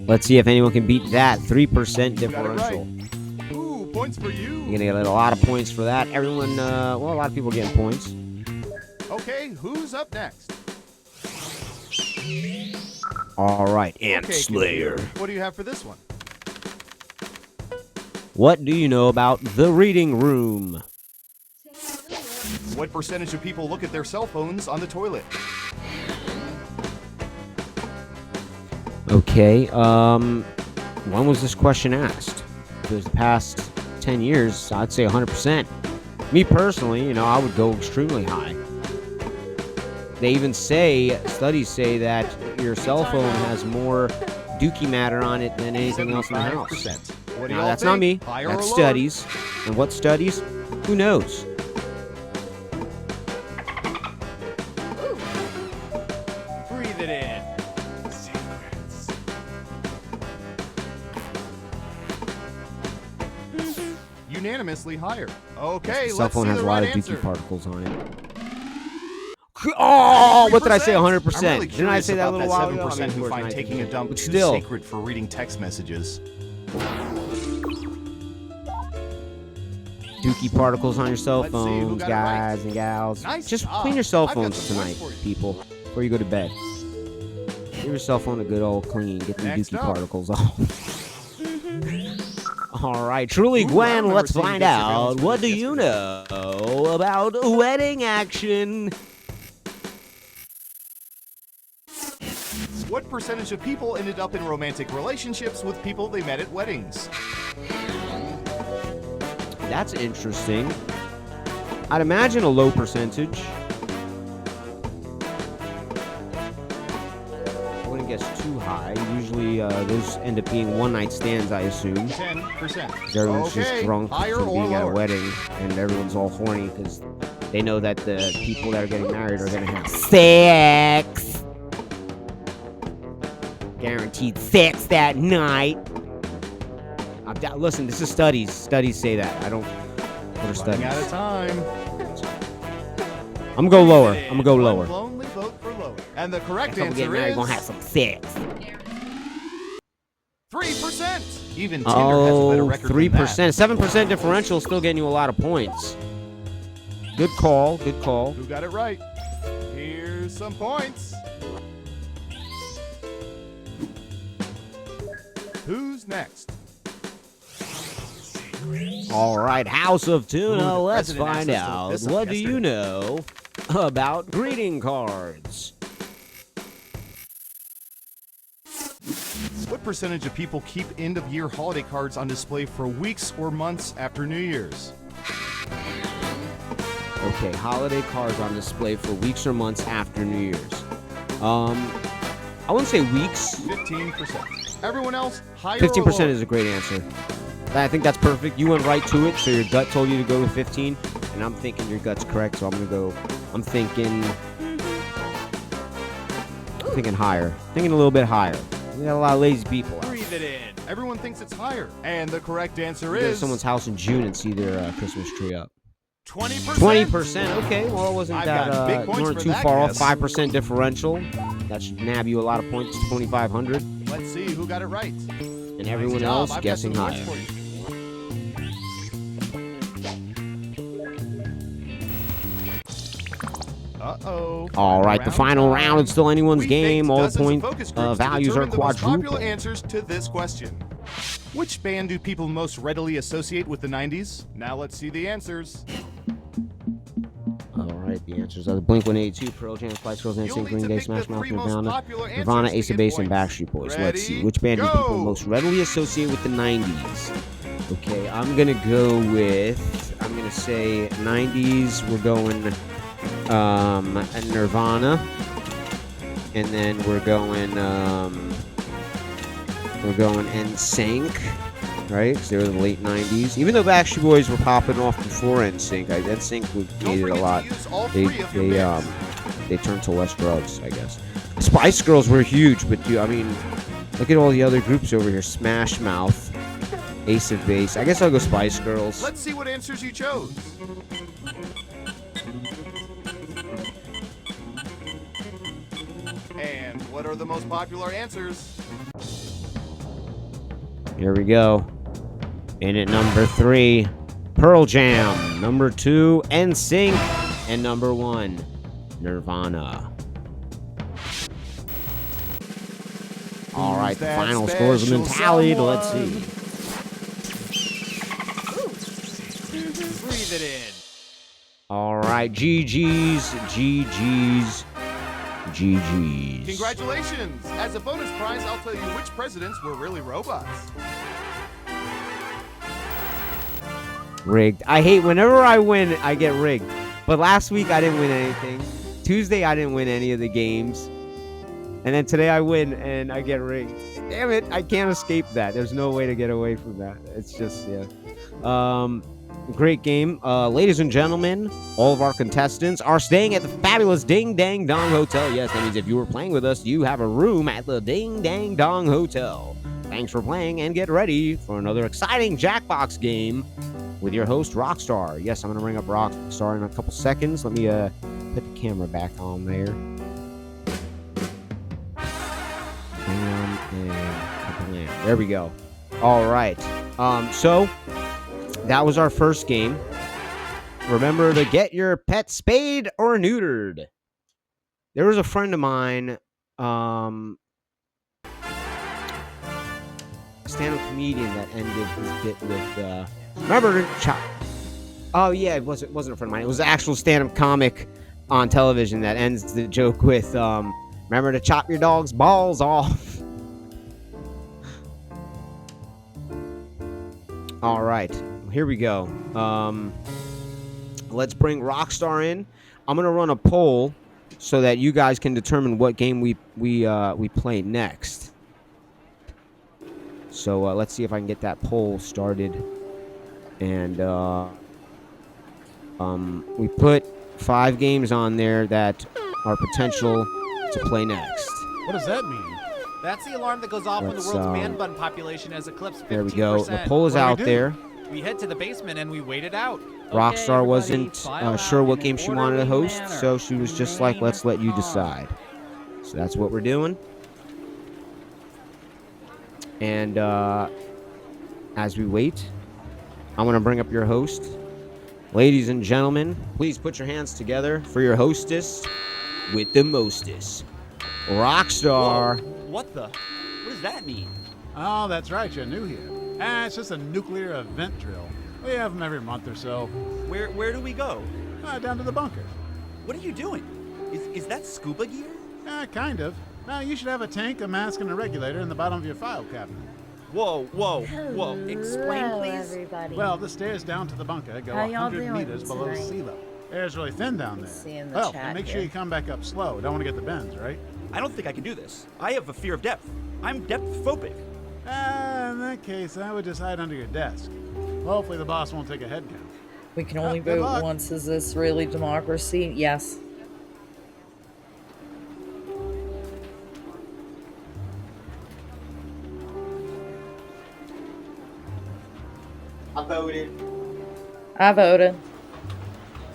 Let's see if anyone can beat that 3% You got it differential. right. Ooh, points for you. You're gonna get a lot of points for that. Everyone, a lot of people getting points. Okay, who's up next? All right, Ant Okay, Slayer. computer, what do you have for this one? What do you know about the reading room? What percentage of people look at their cell phones on the toilet? Okay, when was this question asked? If it was the past 10 years, I'd say 100%. Me personally, I would go extremely high. They even say, studies say that your cell phone has more dookie matter on it than anything else in the house. 75%. What do Now, y'all that's not me. think? Higher That's or lower? studies. And what studies? Who knows? Breathe it in. Unanimously higher. Okay, Cell let's phone see has the a lot right of answer. dookie particles on it. Oh, what did I say? 100%. I'm really Didn't I say that a about little while ago? 7% who find taking a dump But too still. sacred for reading text messages. Dookie particles on your cell Let's see who phones, got it right. guys and gals. Nice Just job. clean your cell I've got phones some points tonight, for you. people, before you go to bed. Give your cell phone a good old clean. Get the Next dookie up. particles off. All right, truly, Ooh, I Gwen, remember let's seeing find good out. surveillance What do footage you know about wedding action? What percentage of people ended up in romantic relationships with people they met at weddings? That's interesting. I'd imagine a low percentage. I wouldn't guess too high. Usually those end up being one-night stands, I assume. 10%. 'Cause everyone's just Okay, drunk higher from or being at a lower? wedding, and everyone's all horny because they know that the people that are getting married are going to have sex. Guaranteed sex that night. Listen, this is studies. Studies say that. I don't. What are studies? Running out of time. I'm gonna go lower. I'm gonna go One lower. lonely vote for lower. And the correct Couple answer getting married, is gonna have some sex. 3%. Even Tinder has a better Oh, record 3%. 7% differential, still getting you a lot of points. Good call. Good call. Who got it right? Here's some points. Who's next? All right, House of Tuna, let's President find asked us to out. look this up What do you yesterday. know about greeting cards? What percentage of people keep end-of-year holiday cards on display for weeks or months after New Year's? Okay, holiday cards on display for weeks or months after New Year's. I wouldn't say weeks. 15%. Everyone else, higher 15% or lower? is a great answer. I think that's perfect. You went right to it, so your gut told you to go with 15, and I'm thinking your gut's correct, so I'm thinking higher. Thinking a little bit higher. We got a lot of lazy people out. Breathe it in. Everyone thinks it's higher. And the correct answer You go to is someone's house in June and see their Christmas tree up. 20%. 20%. Okay, well, it wasn't I've that got big points weren't for too that far guess. off. 5% differential. That should nab you a lot of points. 2,500. Let's see who got it right. And everyone Nice job. else I've got guessing some higher. points for you. Uh-oh. All right, the final round. It's still anyone's We game. picked All dozens of point focus groups to values are determine the most popular quadruple. answers to this question. Which band do people most readily associate with the 90s? Now let's see the answers. All right, the answers are the Blink-182, Pearl Jam, Spice Girls, You'll NSYNC, need Green to Day, pick the Smash Mouth, three most Nirvana, popular answers Nirvana, to Ace of get Base, and points. Backstreet Boys. Let's see. Ready? Which band do people Go! most readily associate with the 90s? Okay, I'm going to go with, I'm going to say 90s. We're going Nirvana. And then we're going NSYNC, right? Because they were in the late 90s. Even though Backstreet Boys were popping off before NSYNC, NSYNC needed a lot. They turned to less drugs, I guess. Spice Girls were huge, but I mean, look at all the other groups over here. Smash Mouth, Ace of Base. I guess I'll go Spice Girls. Let's see what answers you chose. And what are the most popular answers? Here we go. In at number 3, Pearl Jam. Number 2, NSYNC. And number 1, Nirvana. All right, the that final scores have been special tallied. Let's someone? see. Breathe it in. All right, GG's, GG's, GG's. Congratulations! As a bonus prize, I'll tell you which presidents were really robots. Rigged. I hate whenever I win, I get rigged. But last week I didn't win anything. Tuesday I didn't win any of the games. And then today I win and I get rigged. Damn it, I can't escape that. There's no way to get away from that. It's just, yeah. Great game. Ladies and gentlemen, all of our contestants are staying at the fabulous Ding Dang Dong Hotel. Yes, that means if you were playing with us, you have a room at the Ding Dang Dong Hotel. Thanks for playing and get ready for another exciting Jackbox game with your host, Rockstar. Yes, I'm going to bring up Rockstar in a couple seconds. Let me put the camera back on there. And there we go. All right. So that was our first game. Remember to get your pet spayed or neutered. There was a friend of mine, a stand-up comedian that ended his bit with, remember to chop. Oh yeah, it wasn't a friend of mine. It was an actual stand-up comic on television that ends the joke with, remember to chop your dog's balls off. All right, here we go. Let's bring Rockstar in. I'm gonna run a poll so that you guys can determine what game we play next. So let's see if I can get that poll started. And we put 5 games on there that are potential to play next. What does that mean? That's the alarm that goes off when the Let's, world's man bun population has eclipsed 15%. There we go. The poll is out there. We head to the basement and we wait it out. Rockstar wasn't sure what game she wanted to host, so she was just like, let's let you decide. So that's what we're doing. And as we wait, I'm going to bring up your host. Ladies and gentlemen, please put your hands together for your hostess with the mostest, Rockstar. What does that mean? Oh, that's right, you're new here. It's just a nuclear event drill. We have them every month or so. Where do we go? Down to the bunker. What are you doing? Is that scuba gear? Kind of. Now, you should have a tank, a mask, and a regulator in the bottom of your file cabinet. Whoa. Explain, please. Everybody. Well, the stairs down to the bunker go How y'all 100 doing meters below tonight? sea level. Air's really thin down there. Seeing the Well, chat and make here. sure you come back up slow. Don't want to get the bends, right? I don't think I can do this. I have a fear of depth. I'm depth phobic. In that case, I would just hide under your desk. Hopefully the boss won't take a head count. We can only good vote luck. once. Is this really democracy? Yes. I voted. I voted.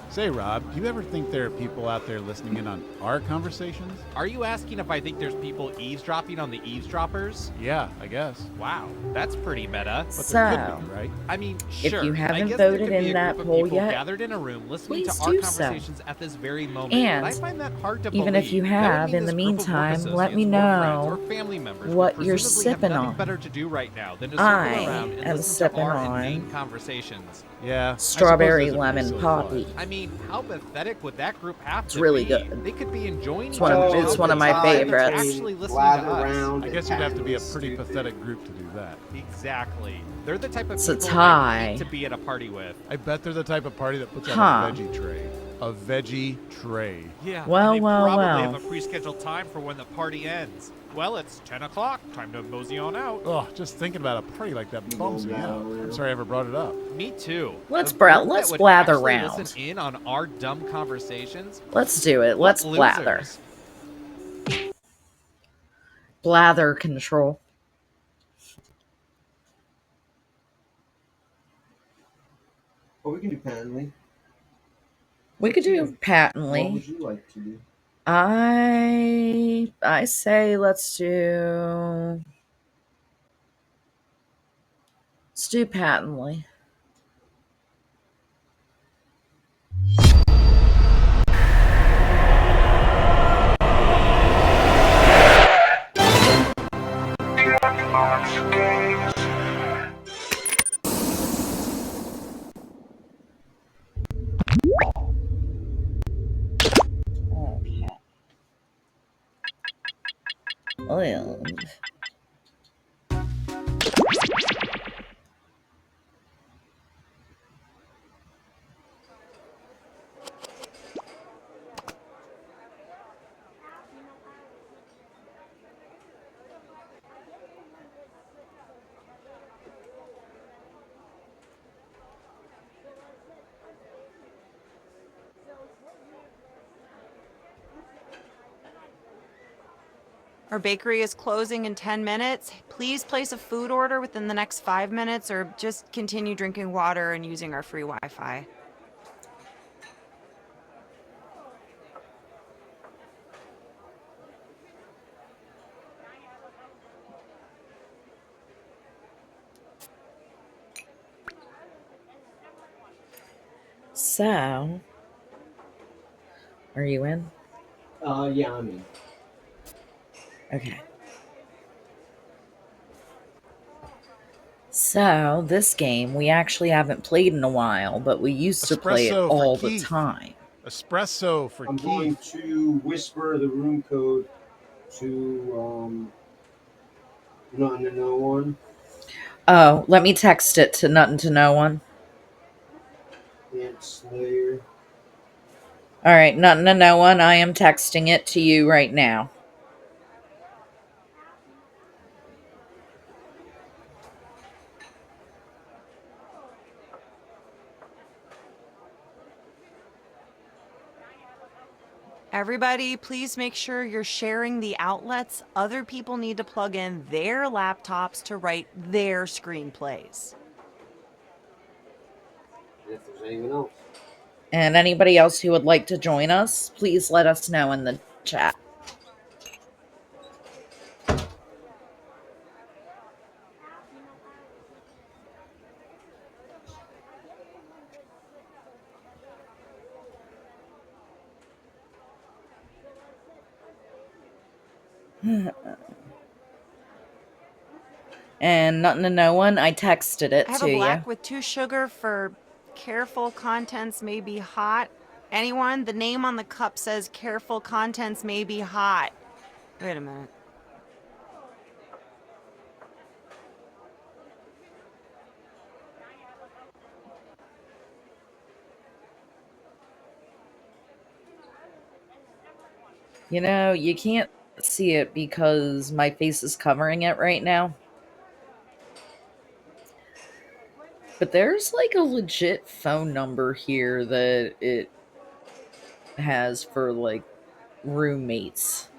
Say, Rob, do you ever think there are people out there listening in on our conversations? Are you asking if I think there's people eavesdropping on the eavesdroppers? Yeah, I guess. Wow, that's pretty meta. But there could be, right? I mean, If sure. you I haven't guess there voted could be in a that group of poll people yet, gathered in a room listening please to our do so. conversations at this very moment. And but I find that hard to even believe. if you That would have, mean in the this group of work meantime, let me associates or friends know or family members what would you're presumably have sipping nothing on. better to do right now than to circle I around and am listen to sipping our on inane conversations. Yeah. strawberry lemon poppy. I mean, how pathetic would that group have It's to really be? good. They could be enjoying It's each one of- other's it's one of my company, favorites. actually listening Lather to us. around I guess you'd have to be a and pretty stupid. pathetic group to do that. Exactly. They're the type of It's a people tie. I hate to be at a party with. I bet they're the type of party that puts Huh. out a veggie tray. A veggie tray. Yeah. Well, and they well, probably well. have a pre-scheduled time for when the party ends. Well, it's 10 o'clock. Time to mosey on out. Oh, just thinking about a party like that bums me out. I'm sorry I ever brought it up. Me too. Let's A bra- group that let's would blather actually round. Listen in on our dumb conversations. Let's do it. Let's What blather. losers. Blather control. Well, we can do patently. We could do patently. What would you like to do? I say let's do patently. Okay. Well. Our bakery is closing in 10 minutes. Please place a food order within the next 5 minutes or just continue drinking water and using our free Wi-Fi. So, are you in? Yeah, I'm in. Okay. So, this game we actually haven't played in a while, but we used to play it Espresso for all the Keith. time. Espresso for I'm going Keith. to whisper the room code to Nothing to No One. Oh, let me text it to Nothing to No One. And Slayer. All right, Nothing to No One. I am texting it to you right now. Everybody, please make sure you're sharing the outlets. Other people need to plug in their laptops to write their screenplays. And if there's anyone else. And anybody else who would like to join us, please let us know in the chat. And nothing to no one. I texted it I have to a black you. with 2 sugar for careful contents may be hot. Anyone? The name on the cup says careful contents may be hot. Wait a minute. You know, you can't see it because my face is covering it right now. But there's like a legit phone number here that it has for like roommates.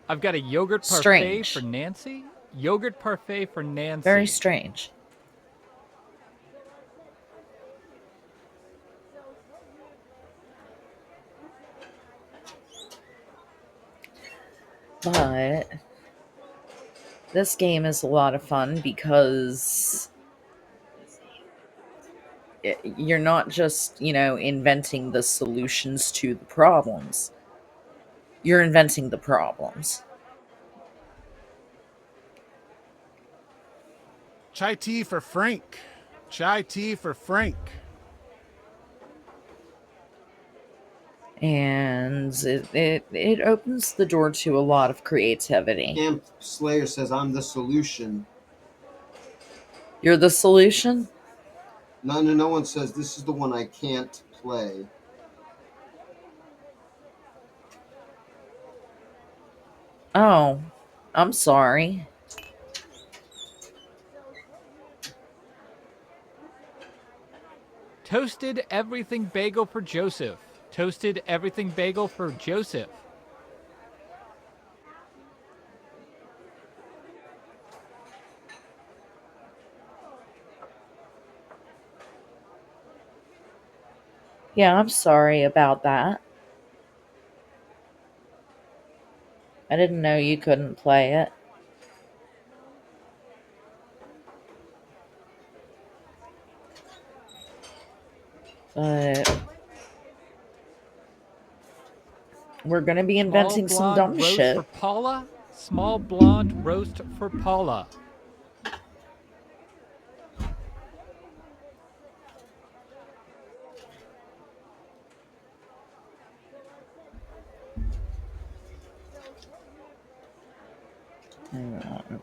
I've got a yogurt parfait Strange. for Nancy. Yogurt parfait for Nancy. Very strange. But this game is a lot of fun because you're not just, you know, inventing the solutions to the problems. You're inventing the problems. Chai tea for Frank. Chai tea for Frank. And it opens the door to a lot of creativity. Camp Slayer says, I'm the solution. You're the solution? No one says, this is the one I can't play. Oh, I'm sorry. Toasted everything bagel for Joseph. Toasted everything bagel for Joseph. Yeah, I'm sorry about that. I didn't know you couldn't play it. But we're gonna be inventing some dumb roast shit. for Paula. Small blonde roast for Paula. Hang on.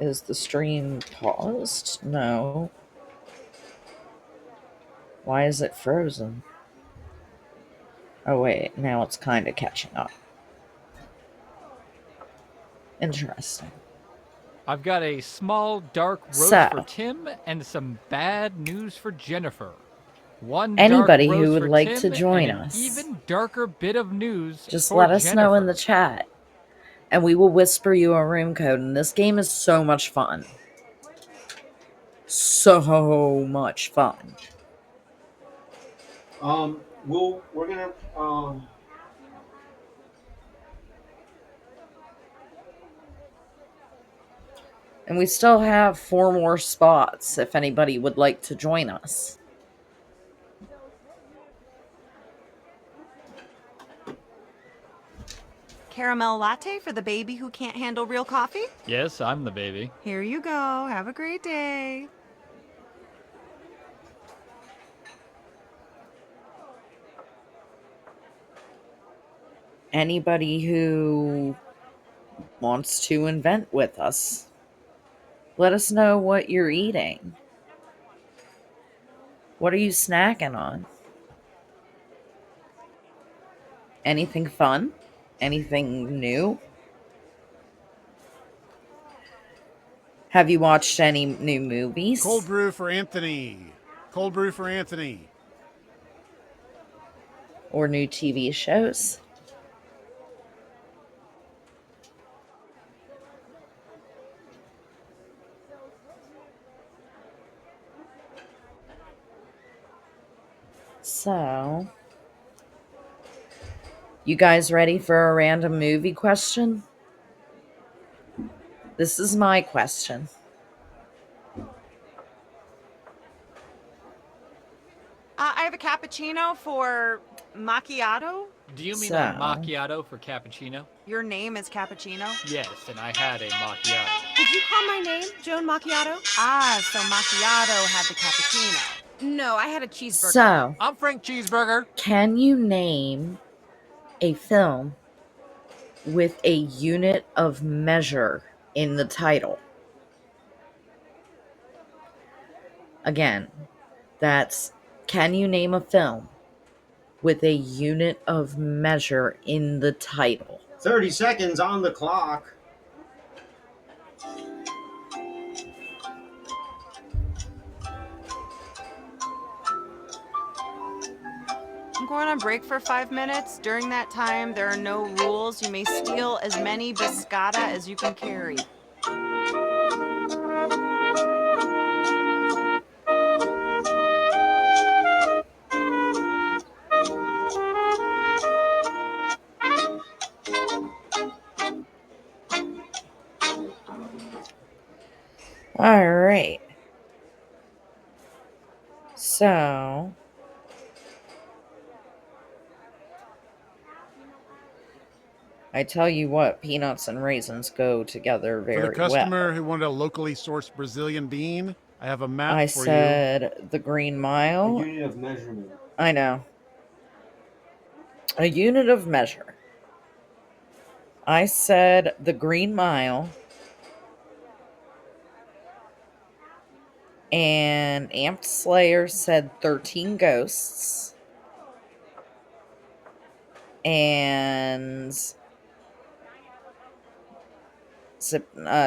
Is the stream paused? No. Why is it frozen? Oh wait, now it's kind of catching up. Interesting. I've got a small dark roast So. for Tim and some bad news for Jennifer. One Anybody dark who roast would for like Tim to join and an us, even darker bit of news just for let us know in Jennifer. the chat. And we will whisper you a room code. And this game is so much fun. So much fun. We're gonna And we still have 4 more spots if anybody would like to join us. Caramel latte for the baby who can't handle real coffee? Yes, I'm the baby. Here you go. Have a great day. Anybody who wants to invent with us, let us know what you're eating. What are you snacking on? Anything fun? Anything new? Have you watched any new movies? Cold brew for Anthony. Cold brew for Anthony. Or new TV shows? So, you guys ready for a random movie question? This is my question. I have a cappuccino for Macchiato? Do you mean So- a macchiato for cappuccino? Your name is Cappuccino? Yes, and I had a macchiato. Did you call my name Joan Macchiato? Ah, so Macchiato had the cappuccino. No, I had a cheeseburger. So, I'm Frank Cheeseburger. can you name a film with a unit of measure in the title? Again, that's can you name a film with a unit of measure in the title? 30 seconds on the clock. I'm going on break for 5 minutes. During that time, there are no rules. You may steal as many biscotta as you can carry. All right. So, I tell you what, peanuts and raisins go together very For the customer well. who wanted a locally sourced Brazilian bean, I have a map I for said the Green Mile. Unit of measurement. I know. A unit of measure. I said the Green Mile. And Amped Slayer said 13 Ghosts. And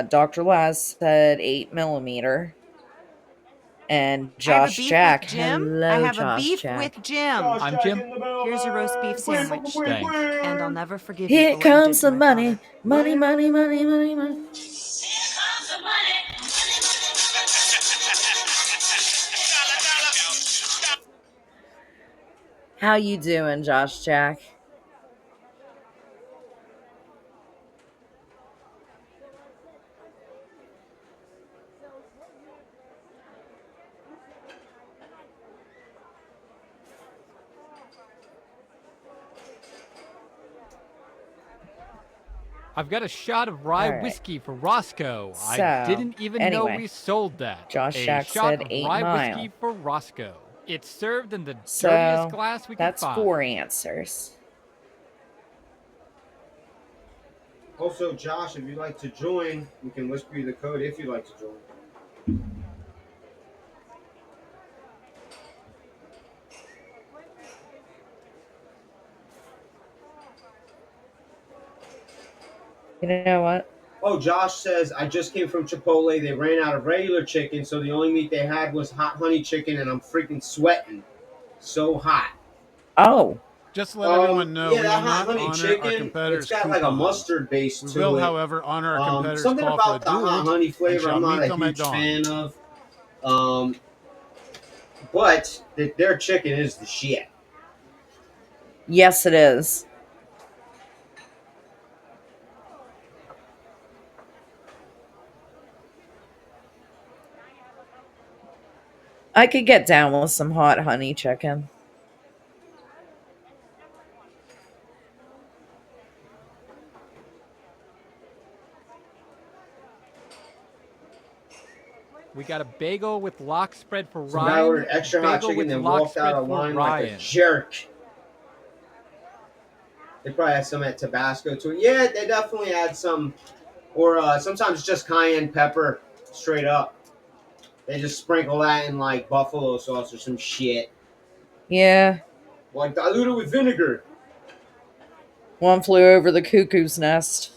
Dr. Laz said 8mm. And Josh Jack. Hello, I have Josh a beef Jack. with Jim. I'm Jim. Here's your roast beef sandwich. Thanks. And I'll never forgive you. Here for what you did comes to the my money. father. Money, money, money, money, money. How you doing, Josh Jack? I've got a shot of rye All right. whiskey for Roscoe. I So, didn't even know anyway, we sold that. Josh a Jack shot said of 8 rye Mile. whiskey for Roscoe. It's served in the So, dirtiest glass we can that's find. 4 answers. Also, Josh, if you'd like to join, we can whisper you the code if you'd like to join. You know what? Oh, Josh says, I just came from Chipotle. They ran out of regular chicken, so the only meat they had was hot honey chicken, and I'm freaking sweating. So hot. Oh. Just to let everyone know, yeah, we that will hot not honey honor our chicken, competitors' it's got like a coupons. mustard base We to will, it. however, honor our competitors' Something call about for the a hot duel honey and flavor shall I'm not meet a them at huge dawn. fan of. But their chicken is the shit. Yes, it is. I could get down with some hot honey chicken. We got a bagel with lock spread for Some guy Ryan. ordered extra hot bagel chicken, with then lock walked out spread of for line like a Ryan. jerk. They probably had some at Tabasco too. Yeah, they definitely had some, or sometimes just cayenne pepper straight up. They just sprinkle that in like buffalo sauce or some shit. Yeah. Like dilute it with vinegar. One flew over the cuckoo's nest.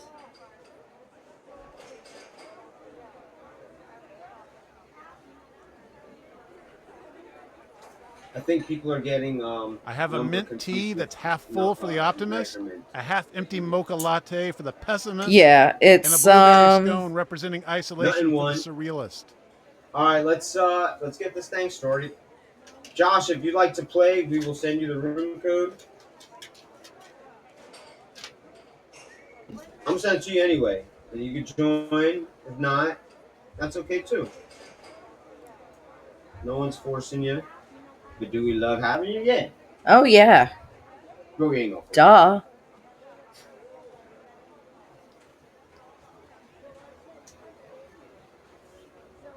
I think people are getting. I have a mint tea that's half full for the optimist, a half empty mocha latte for the pessimist. Yeah, it's, and a blueberry stone representing isolation for one. the surrealist. All right, let's get this thing started. Josh, if you'd like to play, we will send you the room code. I'm sending it to you anyway. And you can join. If not, that's okay too. No one's forcing you. But do we love having you? Yeah. Oh, yeah. Duh.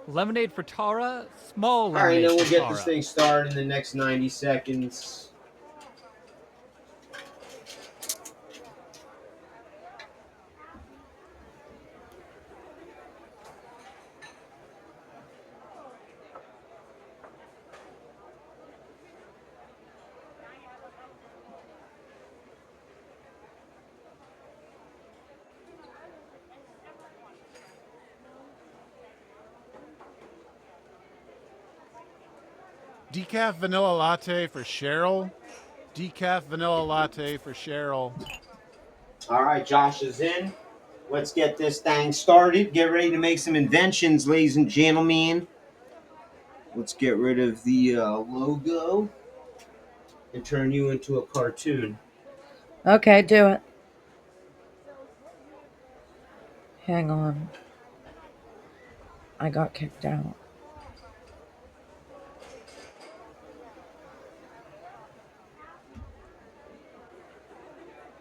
Lemonade for Tara, small All right, lemonade then we'll for get Tara. this thing started in the next 90 seconds. Decaf vanilla latte for Cheryl. Decaf vanilla latte for Cheryl. All right, Josh is in. Let's get this thing started. Get ready to make some inventions, ladies and gentlemen. Let's get rid of the logo and turn you into a cartoon. Okay, do it. Hang on. I got kicked out.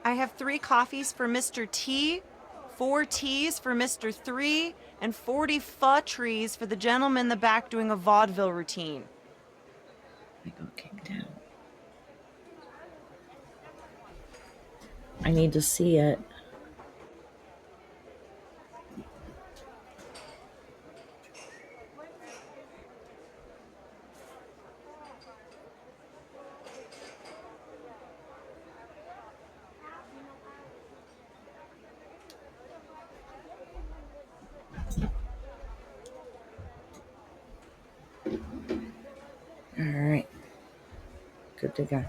I have 3 coffees for Mr. T, 4 teas for Mr. 3, and 40 pho trees for the gentleman in the back doing a vaudeville routine. I got kicked out. I need to see it. All right. Good to go.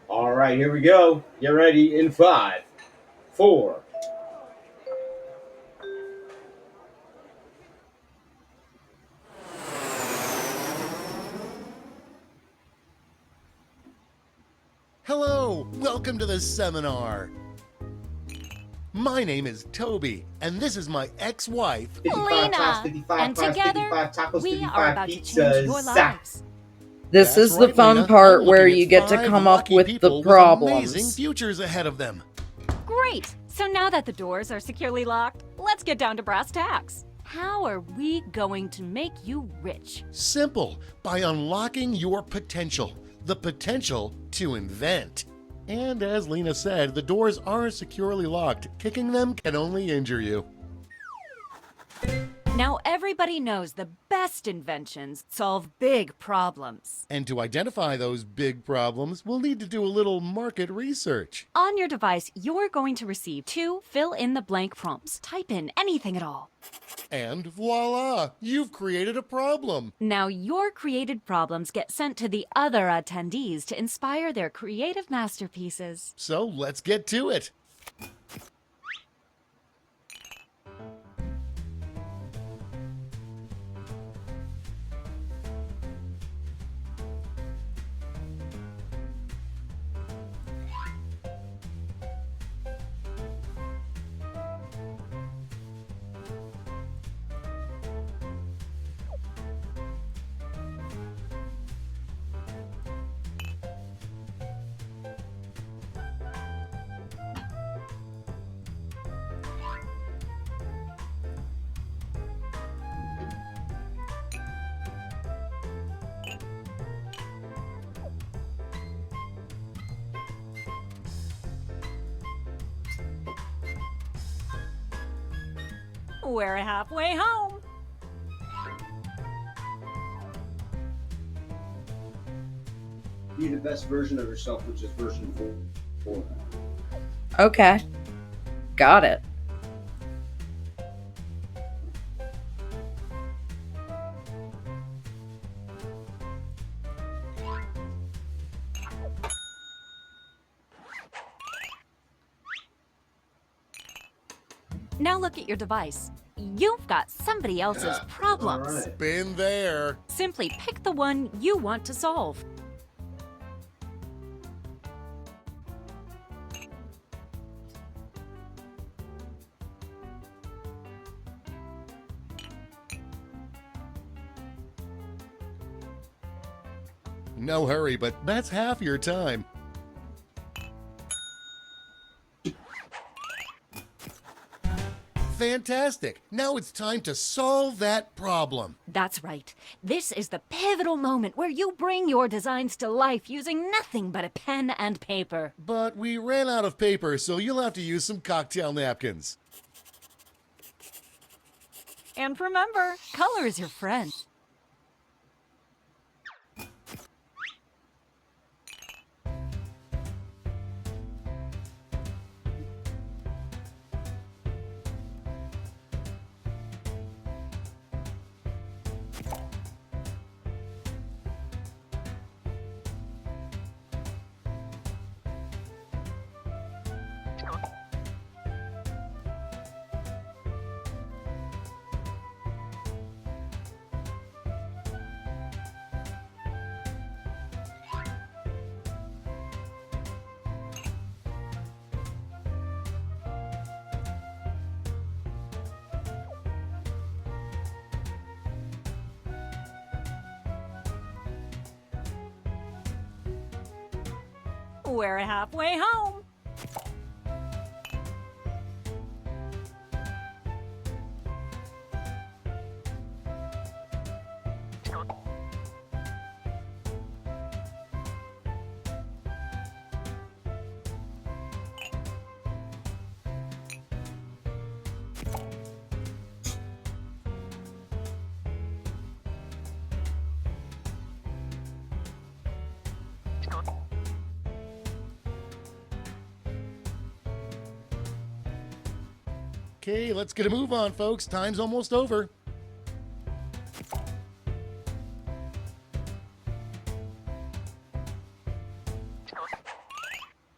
All right, here we go. Get ready in 5, 4. Hello, welcome to the seminar. My name is Toby, and this is my ex-wife, Lena. And together, we are about to change your lives. This is the fun part where you get to come up with the amazing problems. futures ahead of them. Great! So now that the doors are securely locked, let's get down to brass tacks. How are we going to make you rich? Simple, by unlocking your potential. The potential to invent. And as Lena said, the doors are securely locked. Kicking them can only injure you. Now everybody knows the best inventions solve big problems. And to identify those big problems, we'll need to do a little market research. On your device, you're going to receive 2 fill-in-the-blank prompts. Type in anything at all. And voila, you've created a problem. Now your created problems get sent to the other attendees to inspire their creative masterpieces. So let's get to it. We're halfway home. Be the best version of yourself, which is version 4. Okay. Got it. Now look at your device. You've got somebody else's problems. Been there. Simply pick the one you want to solve. No hurry, but that's half your time. Fantastic. Now it's time to solve that problem. That's right. This is the pivotal moment where you bring your designs to life using nothing but a pen and paper. But we ran out of paper, so you'll have to use some cocktail napkins. And remember, color is your friend. We're halfway home. Okay, let's get a move on, folks. Time's almost over.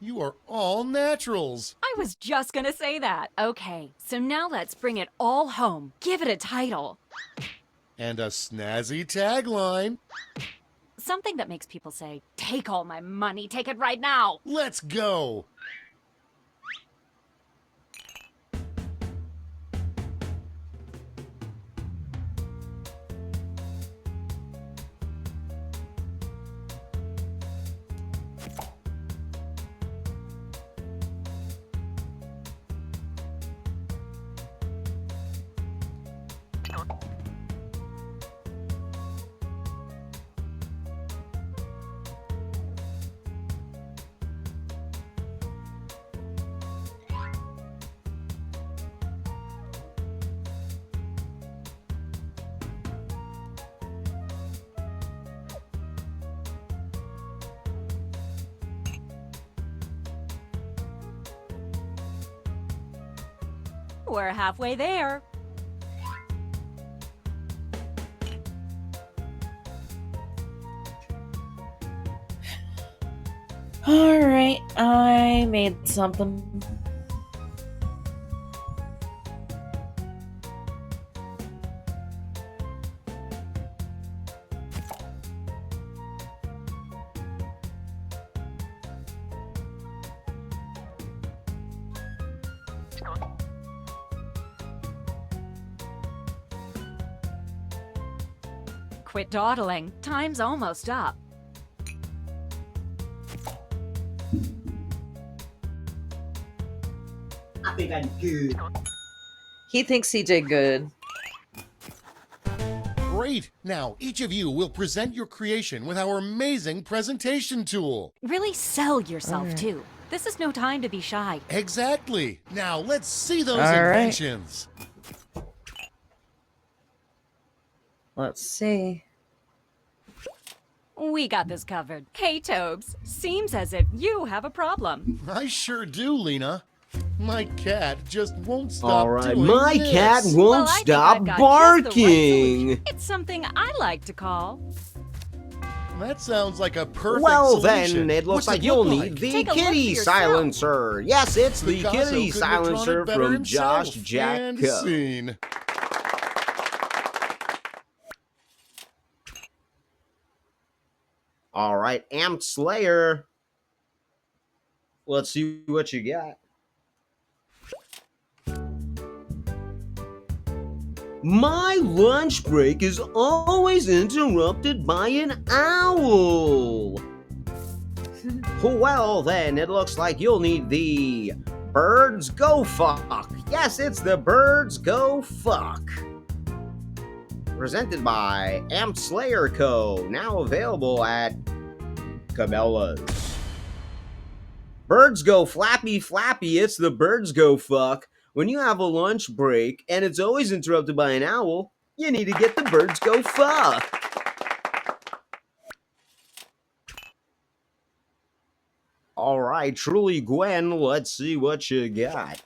You are all naturals. I was just gonna say that. Okay, so now let's bring it all home. Give it a title. And a snazzy tagline. Something that makes people say, "Take all my money, take it right now." Let's go. We're halfway there. Alright, I made something. Quit dawdling. Time's almost up. I think I did good. He thinks he did good. Great! Now, each of you will present your creation with our amazing presentation tool. Really sell yourself, too. This is no time to be shy. Exactly. Now, let's see those All right. inventions. Let's see. We got this covered. Hey, Tobes. Seems as if you have a problem. I sure do, Lena. My cat just won't stop All right, doing my this. cat won't I think stop I've got just the right barking. solution. It's something I like to call... That sounds like a perfect Well, solution. then it looks What's like it you'll look need like? the Take a look for kitty yourself. silencer. Yes, it's the Picasso kitty couldn't have drawn it silencer better from himself. Josh Jack And Co. scene. All right, Amp Slayer. Let's see what you got. My lunch break is always interrupted by an owl. Well, then, it looks like you'll need the Birds Go Fuck. Yes, it's the Birds Go Fuck. Presented by Amped Slayer Co. Now available at Cabela's. Birds go flappy flappy. It's the Birds Go Fuck. When you have a lunch break and it's always interrupted by an owl, you need to get the Birds Go Fuck. All right, Truly Gwen, let's see what you got.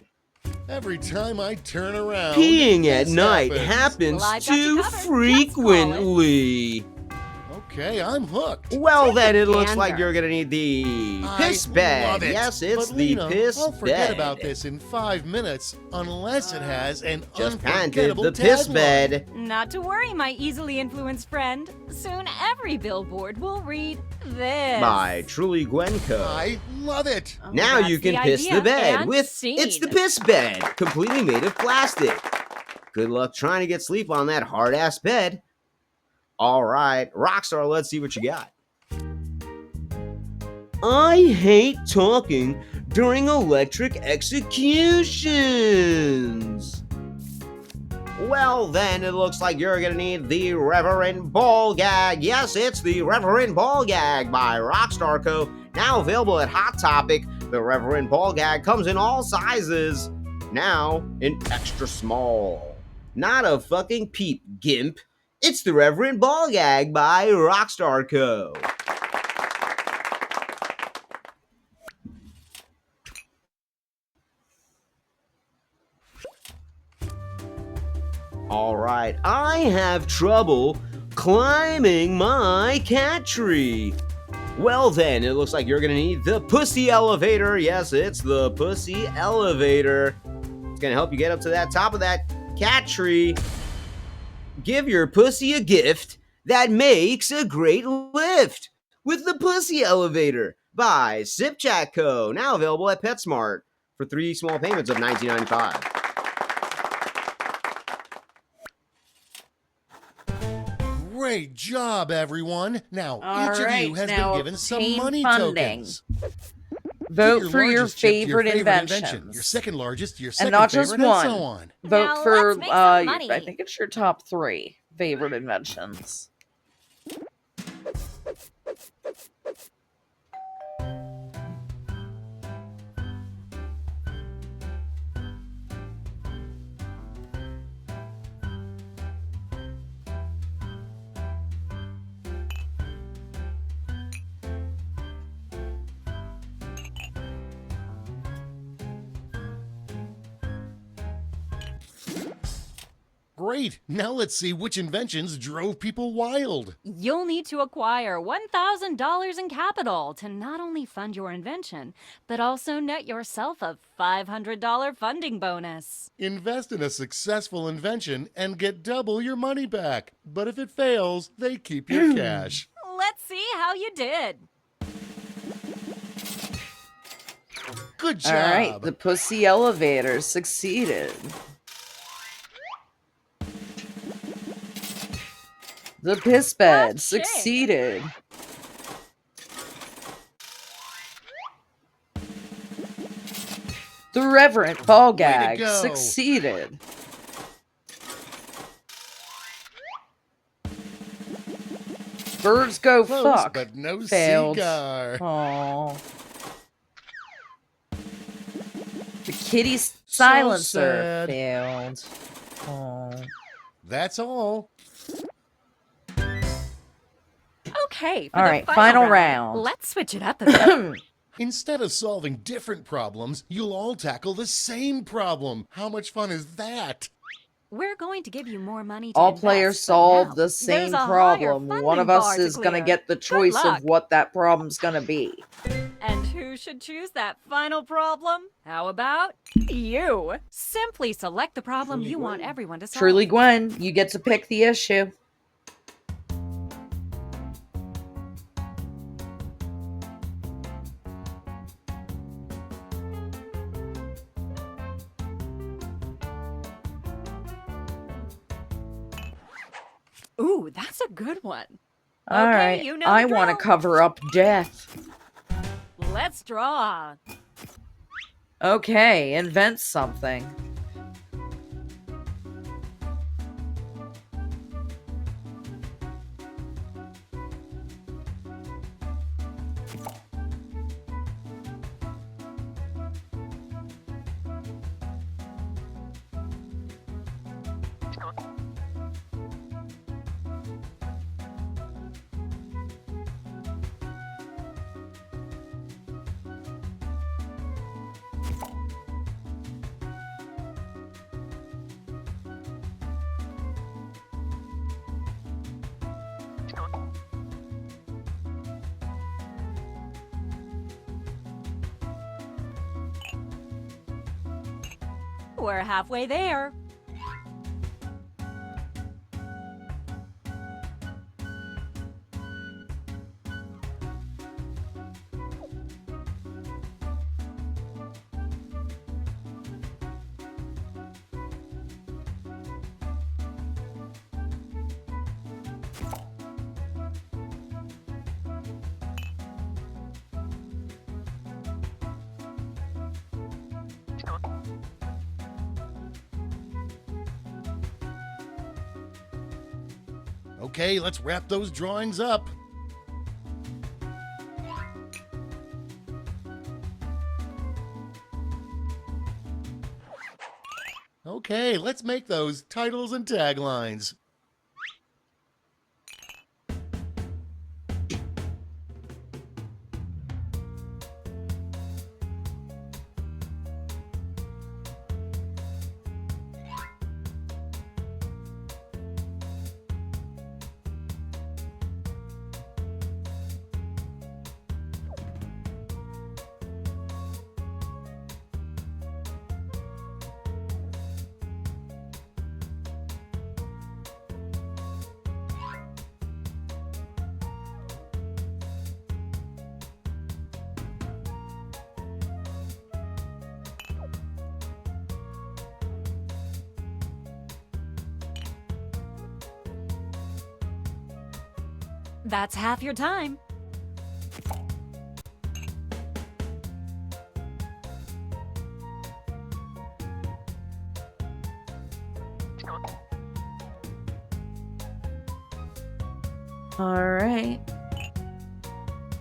Every time I turn around, Peeing at this night happens. happens too frequently. Okay, I'm hooked. Well, then it looks like you're gonna need the piss I bed. love it. Yes, it's But the Lena, piss I'll forget bed. about this in 5 minutes, unless it has an Just handed unforgettable the piss tagline. bed. Not to worry, my easily influenced friend. Soon every billboard will read this. By Truly Gwenco. I love it. Now that's you can the piss the idea. bed And with scene. It's the Piss Bed, completely made of plastic. Good luck trying to get sleep on that hard-ass bed. All right, Rockstar, let's see what you got. I hate talking during electric executions. Well, then it looks like you're gonna need the Reverend Ball Gag. Yes, it's the Reverend Ball Gag by Rockstar Co. Now available at Hot Topic. The Reverend Ball Gag comes in all sizes. Now in extra small. Not a fucking peep, gimp. It's the Reverend Ball Gag by Rockstar Co. All right, I have trouble climbing my cat tree. Well then, it looks like you're gonna need the Pussy Elevator. Yes, it's the Pussy Elevator. It's gonna help you get up to that top of that cat tree. Give your pussy a gift that makes a great lift with the Pussy Elevator by Sipchat Co. Now available at PetSmart for 3 small payments of $19.95. Great job, everyone. Now, All each of right, you has now been given some obtain money funding. tokens. Vote Get for your largest chip to favorite invention, inventions. your second largest, your second And not just favorite, one. and so on. Vote Now for, let's make some money. I think it's your top 3 favorite inventions. Great. Now let's see which inventions drove people wild. You'll need to acquire $1,000 in capital to not only fund your invention, but also net yourself a $500 funding bonus. Invest in a successful invention and get double your money back. But if it fails, they keep your cash. Let's see how you did. Good job. All right, the Pussy Elevator succeeded. The Piss Bed succeeded. The Reverend Ball Gag go. succeeded. Birds Go Close, Fuck but no failed. cigar. Aww. The Kitty Silencer sad. failed. Aww. That's all. Okay, for All the right, final round, round. let's switch it up a bit. Instead of solving different problems, you'll all tackle the same problem. How much fun is that? We're going to give you more money to All invest, players but solve now the same there's a higher problem. One funding of us bar to is going to clear. get the Good choice luck. of what that problem's going to be. And who should choose that final problem? How about you? Simply select the problem you want everyone to solve. Truly Gwen, you get to pick the issue. Ooh, that's a good one. All right, you know I the want to drill. cover up death. Let's draw. Okay, invent something. We're halfway there. Okay, let's wrap those drawings up. Okay, let's make those titles and taglines. That's half your time. All right.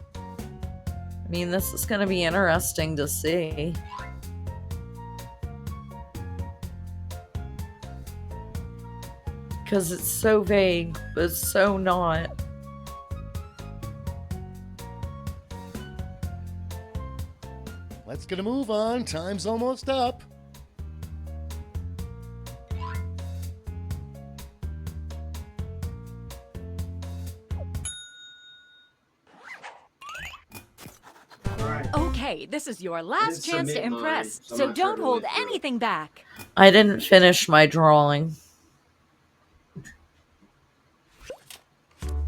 I mean, this is going to be interesting to see. Because it's so vague, but so not. Let's get a move on. Time's almost up. Okay, this is your last chance to impress, so don't hold anything back. I didn't finish my drawing.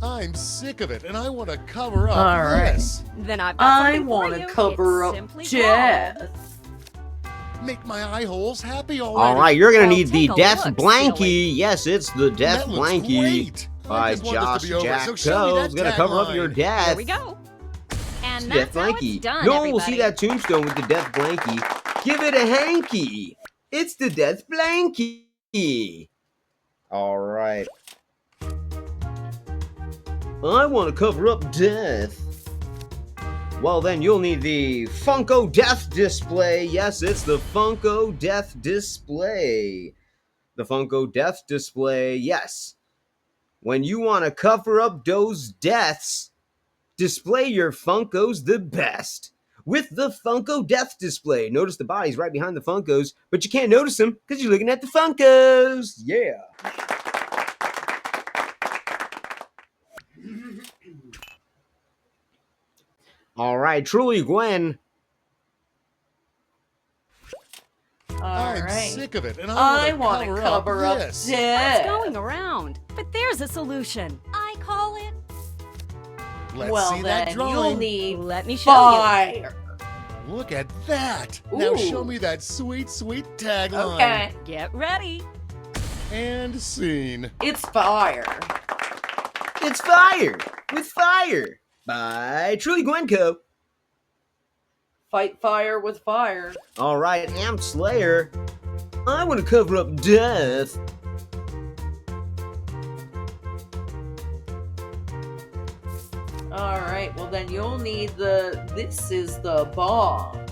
I'm sick of it, and I want to cover up All right. this. Then I've got I something for want to you. cover It's up simply death. Make my eye holes happy already. All right, you're gonna Well, need the take a Death look, Blankie. silly. Yes, it's the Death That looks Blankie great. by I just want Josh this to be over, Jack so show me that Coe's gonna cover up tagline. your death. Here we go. And Death that's how Blankie. it's done, No one will see everybody. that tombstone with the Death Blankie. Give it a hanky. It's the Death Blankie. All right. I want to cover up death. Well, then you'll need the Funko Death Display. Yes, it's the Funko Death Display. The Funko Death Display, yes. When you want to cover up those deaths, display your Funkos the best. With the Funko Death Display. Notice the bodies right behind the Funkos, but you can't notice them because you're looking at the Funkos. Yeah. All right, Truly Gwen. I'm right. sick of it, and I I want want to cover up this. death. It's going around, but there's a solution. I call it. Let's well, see then that drawing. you'll need Let me show fire. Look at that. Now Ooh. show me that sweet, sweet tagline. Okay, Get ready. And scene. it's fire. It's Fire with Fire by Truly Gwenco. Fight fire with fire. All right, Amp Slayer. I want to cover up death. Alright, well then you'll need this is the bomb.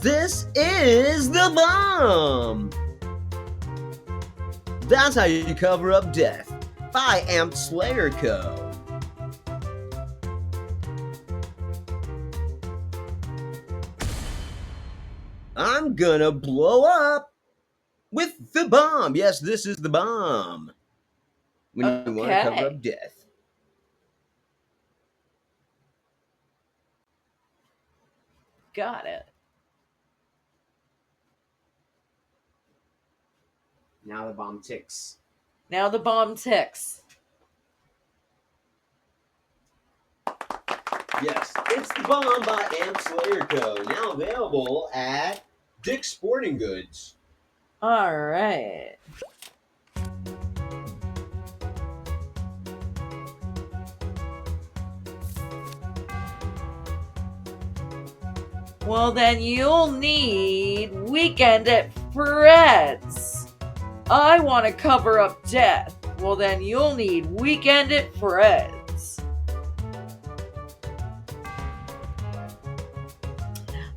This is the bomb. That's how you cover up death. By Amp Slayer Co. I'm gonna blow up with the bomb. Yes, this is the bomb. When you want to cover up death. Got it. Now the bomb ticks. Now the bomb ticks. Yes, it's the bomb by Amp Slayer Co. Now available at Dick's Sporting Goods. Alright. Well, then you'll need Weekend at Fred's. I want to cover up death. Well, then you'll need Weekend at Fred's.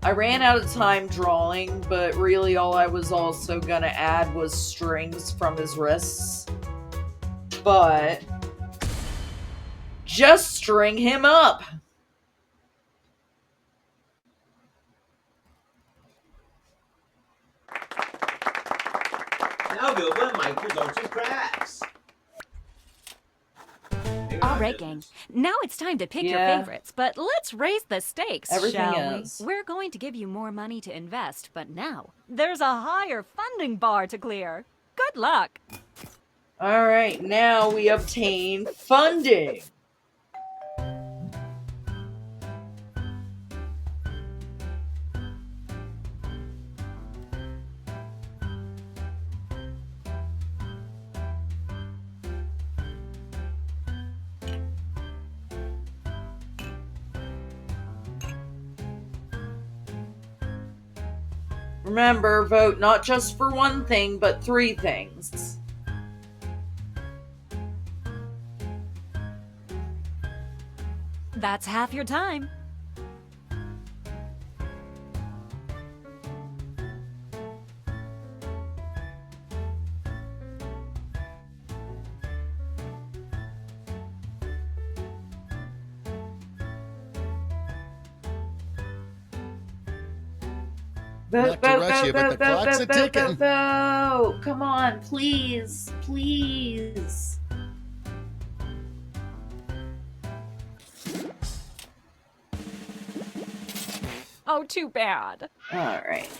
I ran out of time drawing, but really all I was also going to add was strings from his wrists. But just string him up. Now go by Michael Dulce's cracks. All right, gang. Now it's time to pick your favorites, but let's raise the stakes, Everything shall is. we? We're going to give you more money to invest, but now there's a higher funding bar to clear. Good luck. All right, now we obtain funding. Remember, vote not just for one thing, but 3 things. That's half your time. Vote, Not to vote, rush vote, you, but vote, the vote, clock's vote, a-ticking. vote, vote. Come on, please, please. Oh, too bad. All right.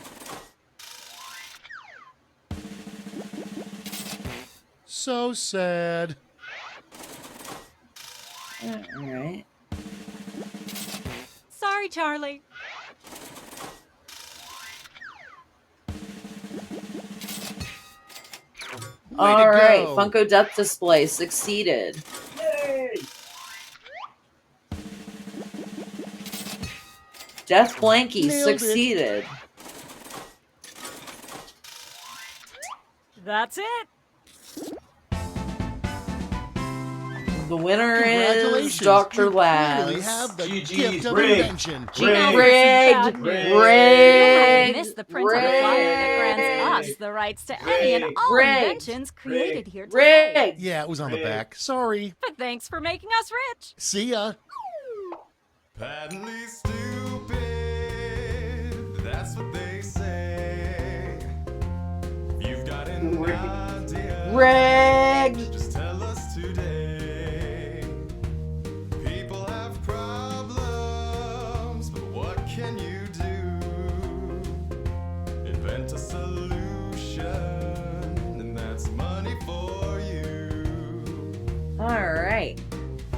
So sad. All right. Sorry, Charlie. All right, Funko Death Display succeeded. Yay! Death Blanky Nailed it. succeeded. That's it. The winner Congratulations. is Dr. You Labs. clearly have the GG's gift of rigged. invention. Rigged. Rigged. Rigged. You Rigged. missed the print on the flyer that grants us the rights to any and all Rigged. inventions created here today. Rigged. Yeah, it was on the back. Sorry. But thanks for making us rich. See ya. Patently stupid, that's what they say. You've got an idea. Rigged. Just tell us today. People have problems, but what can you do? Invent a solution, and that's money for you. All right.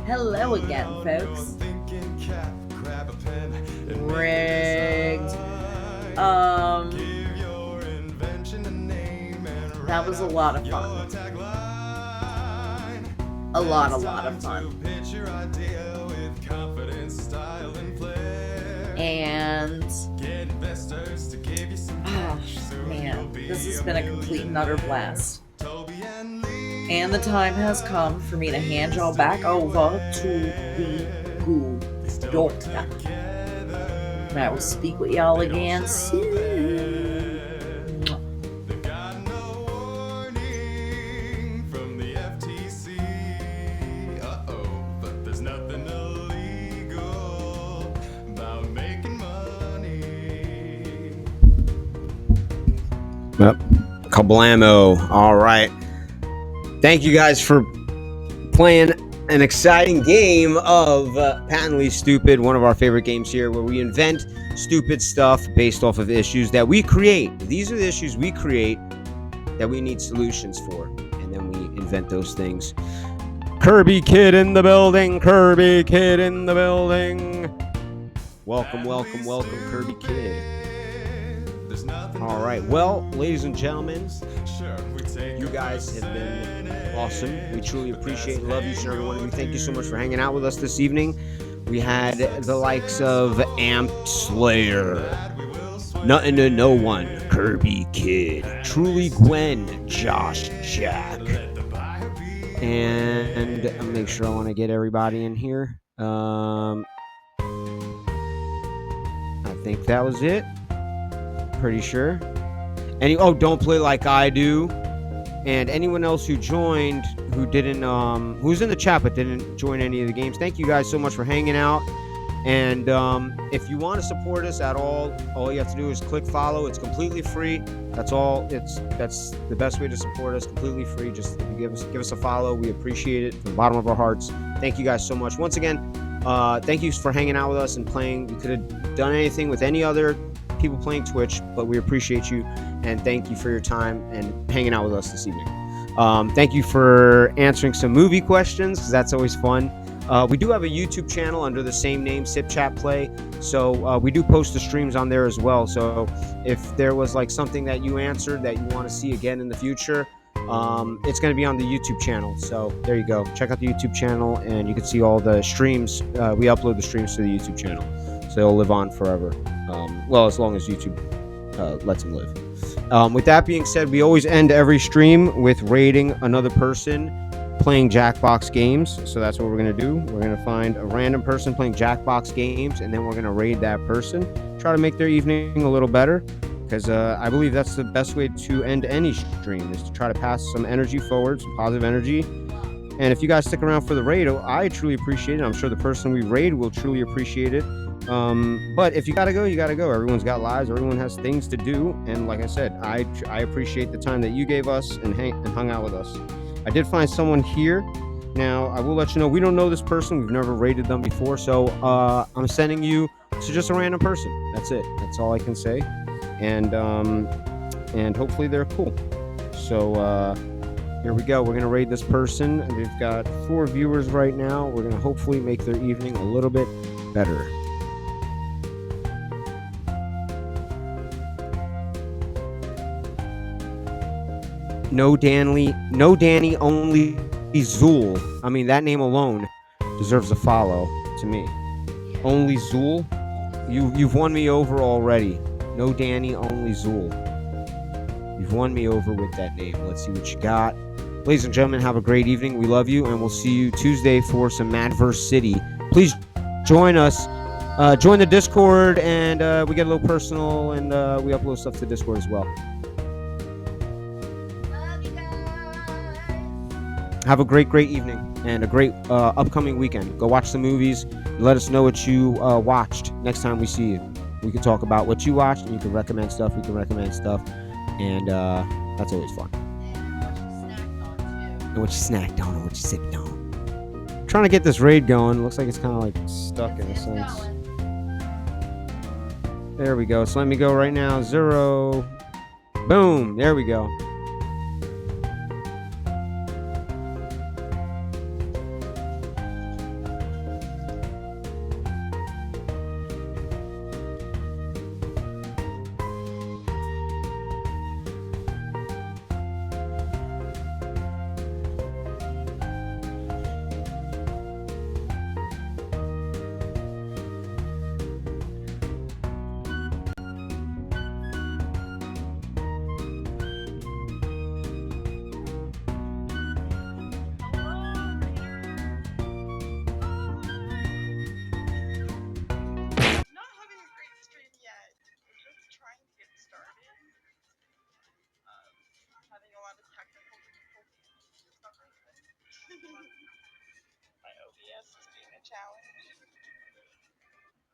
Hello again, folks. Thinking cap, grab a pen and Rigged. give your invention a name and That was a lot of fun. tagline. a lot of fun. And man, this has been a complete and utter blast. And the time has come for me to hand y'all back over to the good doctor. And I will speak with y'all again soon. Yep. Kablamo. All right. Thank you guys for playing an exciting game of Patently Stupid, one of our favorite games here, where we invent stupid stuff based off of issues that we create. These are the issues we create that we need solutions for, and then we invent those things. Kirby Kid in the building. Kirby Kid in the building. Welcome, welcome, welcome, Kirby Kid. All right. Well, ladies and gentlemen, you guys have been awesome. We truly appreciate and love each and every one of you. Thank you so much for hanging out with us this evening. We had the likes of Amped Slayer, Nothing to No One, Kirby Kid, Truly Gwen, Josh Jack, and I'll make sure I want to get everybody in here. I think that was it. Pretty sure. Don't Play Like I Do. And anyone else who joined who didn't who's in the chat but didn't join any of the games, thank you guys so much for hanging out. And if you want to support us at all you have to do is click follow. It's completely free. That's all. That's the best way to support us, completely free. Just if you give us a follow, we appreciate it from the bottom of our hearts. Thank you guys so much once again. Thank you for hanging out with us and playing. We could have done anything with any other people playing Twitch, but we appreciate you and thank you for your time and hanging out with us this evening. Thank you for answering some movie questions, because that's always fun. We do have a YouTube channel under the same name, Sip Chat Play, so we do post the streams on there as well. So if there was like something that you answered that you want to see again in the future, it's going to be on the YouTube channel. So there you go. Check out the YouTube channel and you can see all the streams. We upload the streams to the YouTube channel, so they'll live on forever. Well, as long as YouTube lets them live. With that being said, we always end every stream with rating another person playing Jackbox games. So that's what we're going to do. We're going to find a random person playing Jackbox games, and then we're going to raid that person. Try to make their evening a little better, because I believe that's the best way to end any stream, is to try to pass some energy forward, some positive energy. And if you guys stick around for the raid, I truly appreciate it. I'm sure the person we raid will truly appreciate it. But if you gotta go, you gotta go. Everyone's got lives. Everyone has things to do. And like I said, I appreciate the time that you gave us and hung out with us. I did find someone here. Now, I will let you know, we don't know this person. We've never raided them before. So I'm sending you to just a random person. That's it. That's all I can say. And hopefully they're cool. So here we go. We're going to raid this person. We've got 4 viewers right now. We're going to hopefully make their evening a little bit better. No Danny, only Zool. I mean, that name alone deserves a follow to me. Only Zool? You've won me over already. No Danny, only Zool. You've won me over with that name. Let's see what you got. Ladies and gentlemen, have a great evening. We love you, and we'll see you Tuesday for some Madverse City. Please join us. Join the Discord, and we get a little personal, and we upload stuff to Discord as well. Have a great evening and a great upcoming weekend. Go watch some movies. Let us know what you watched next time we see you. We can talk about what you watched, and you can recommend stuff. We can recommend stuff, and that's always fun. And what you snacked on and what you sipped on. Trying to get this raid going. Looks like it's kind of like stuck in a sense. There we go. So let me go right now. 0. Boom. There we go. having a lot of technical difficulties. My OBS is being a challenge.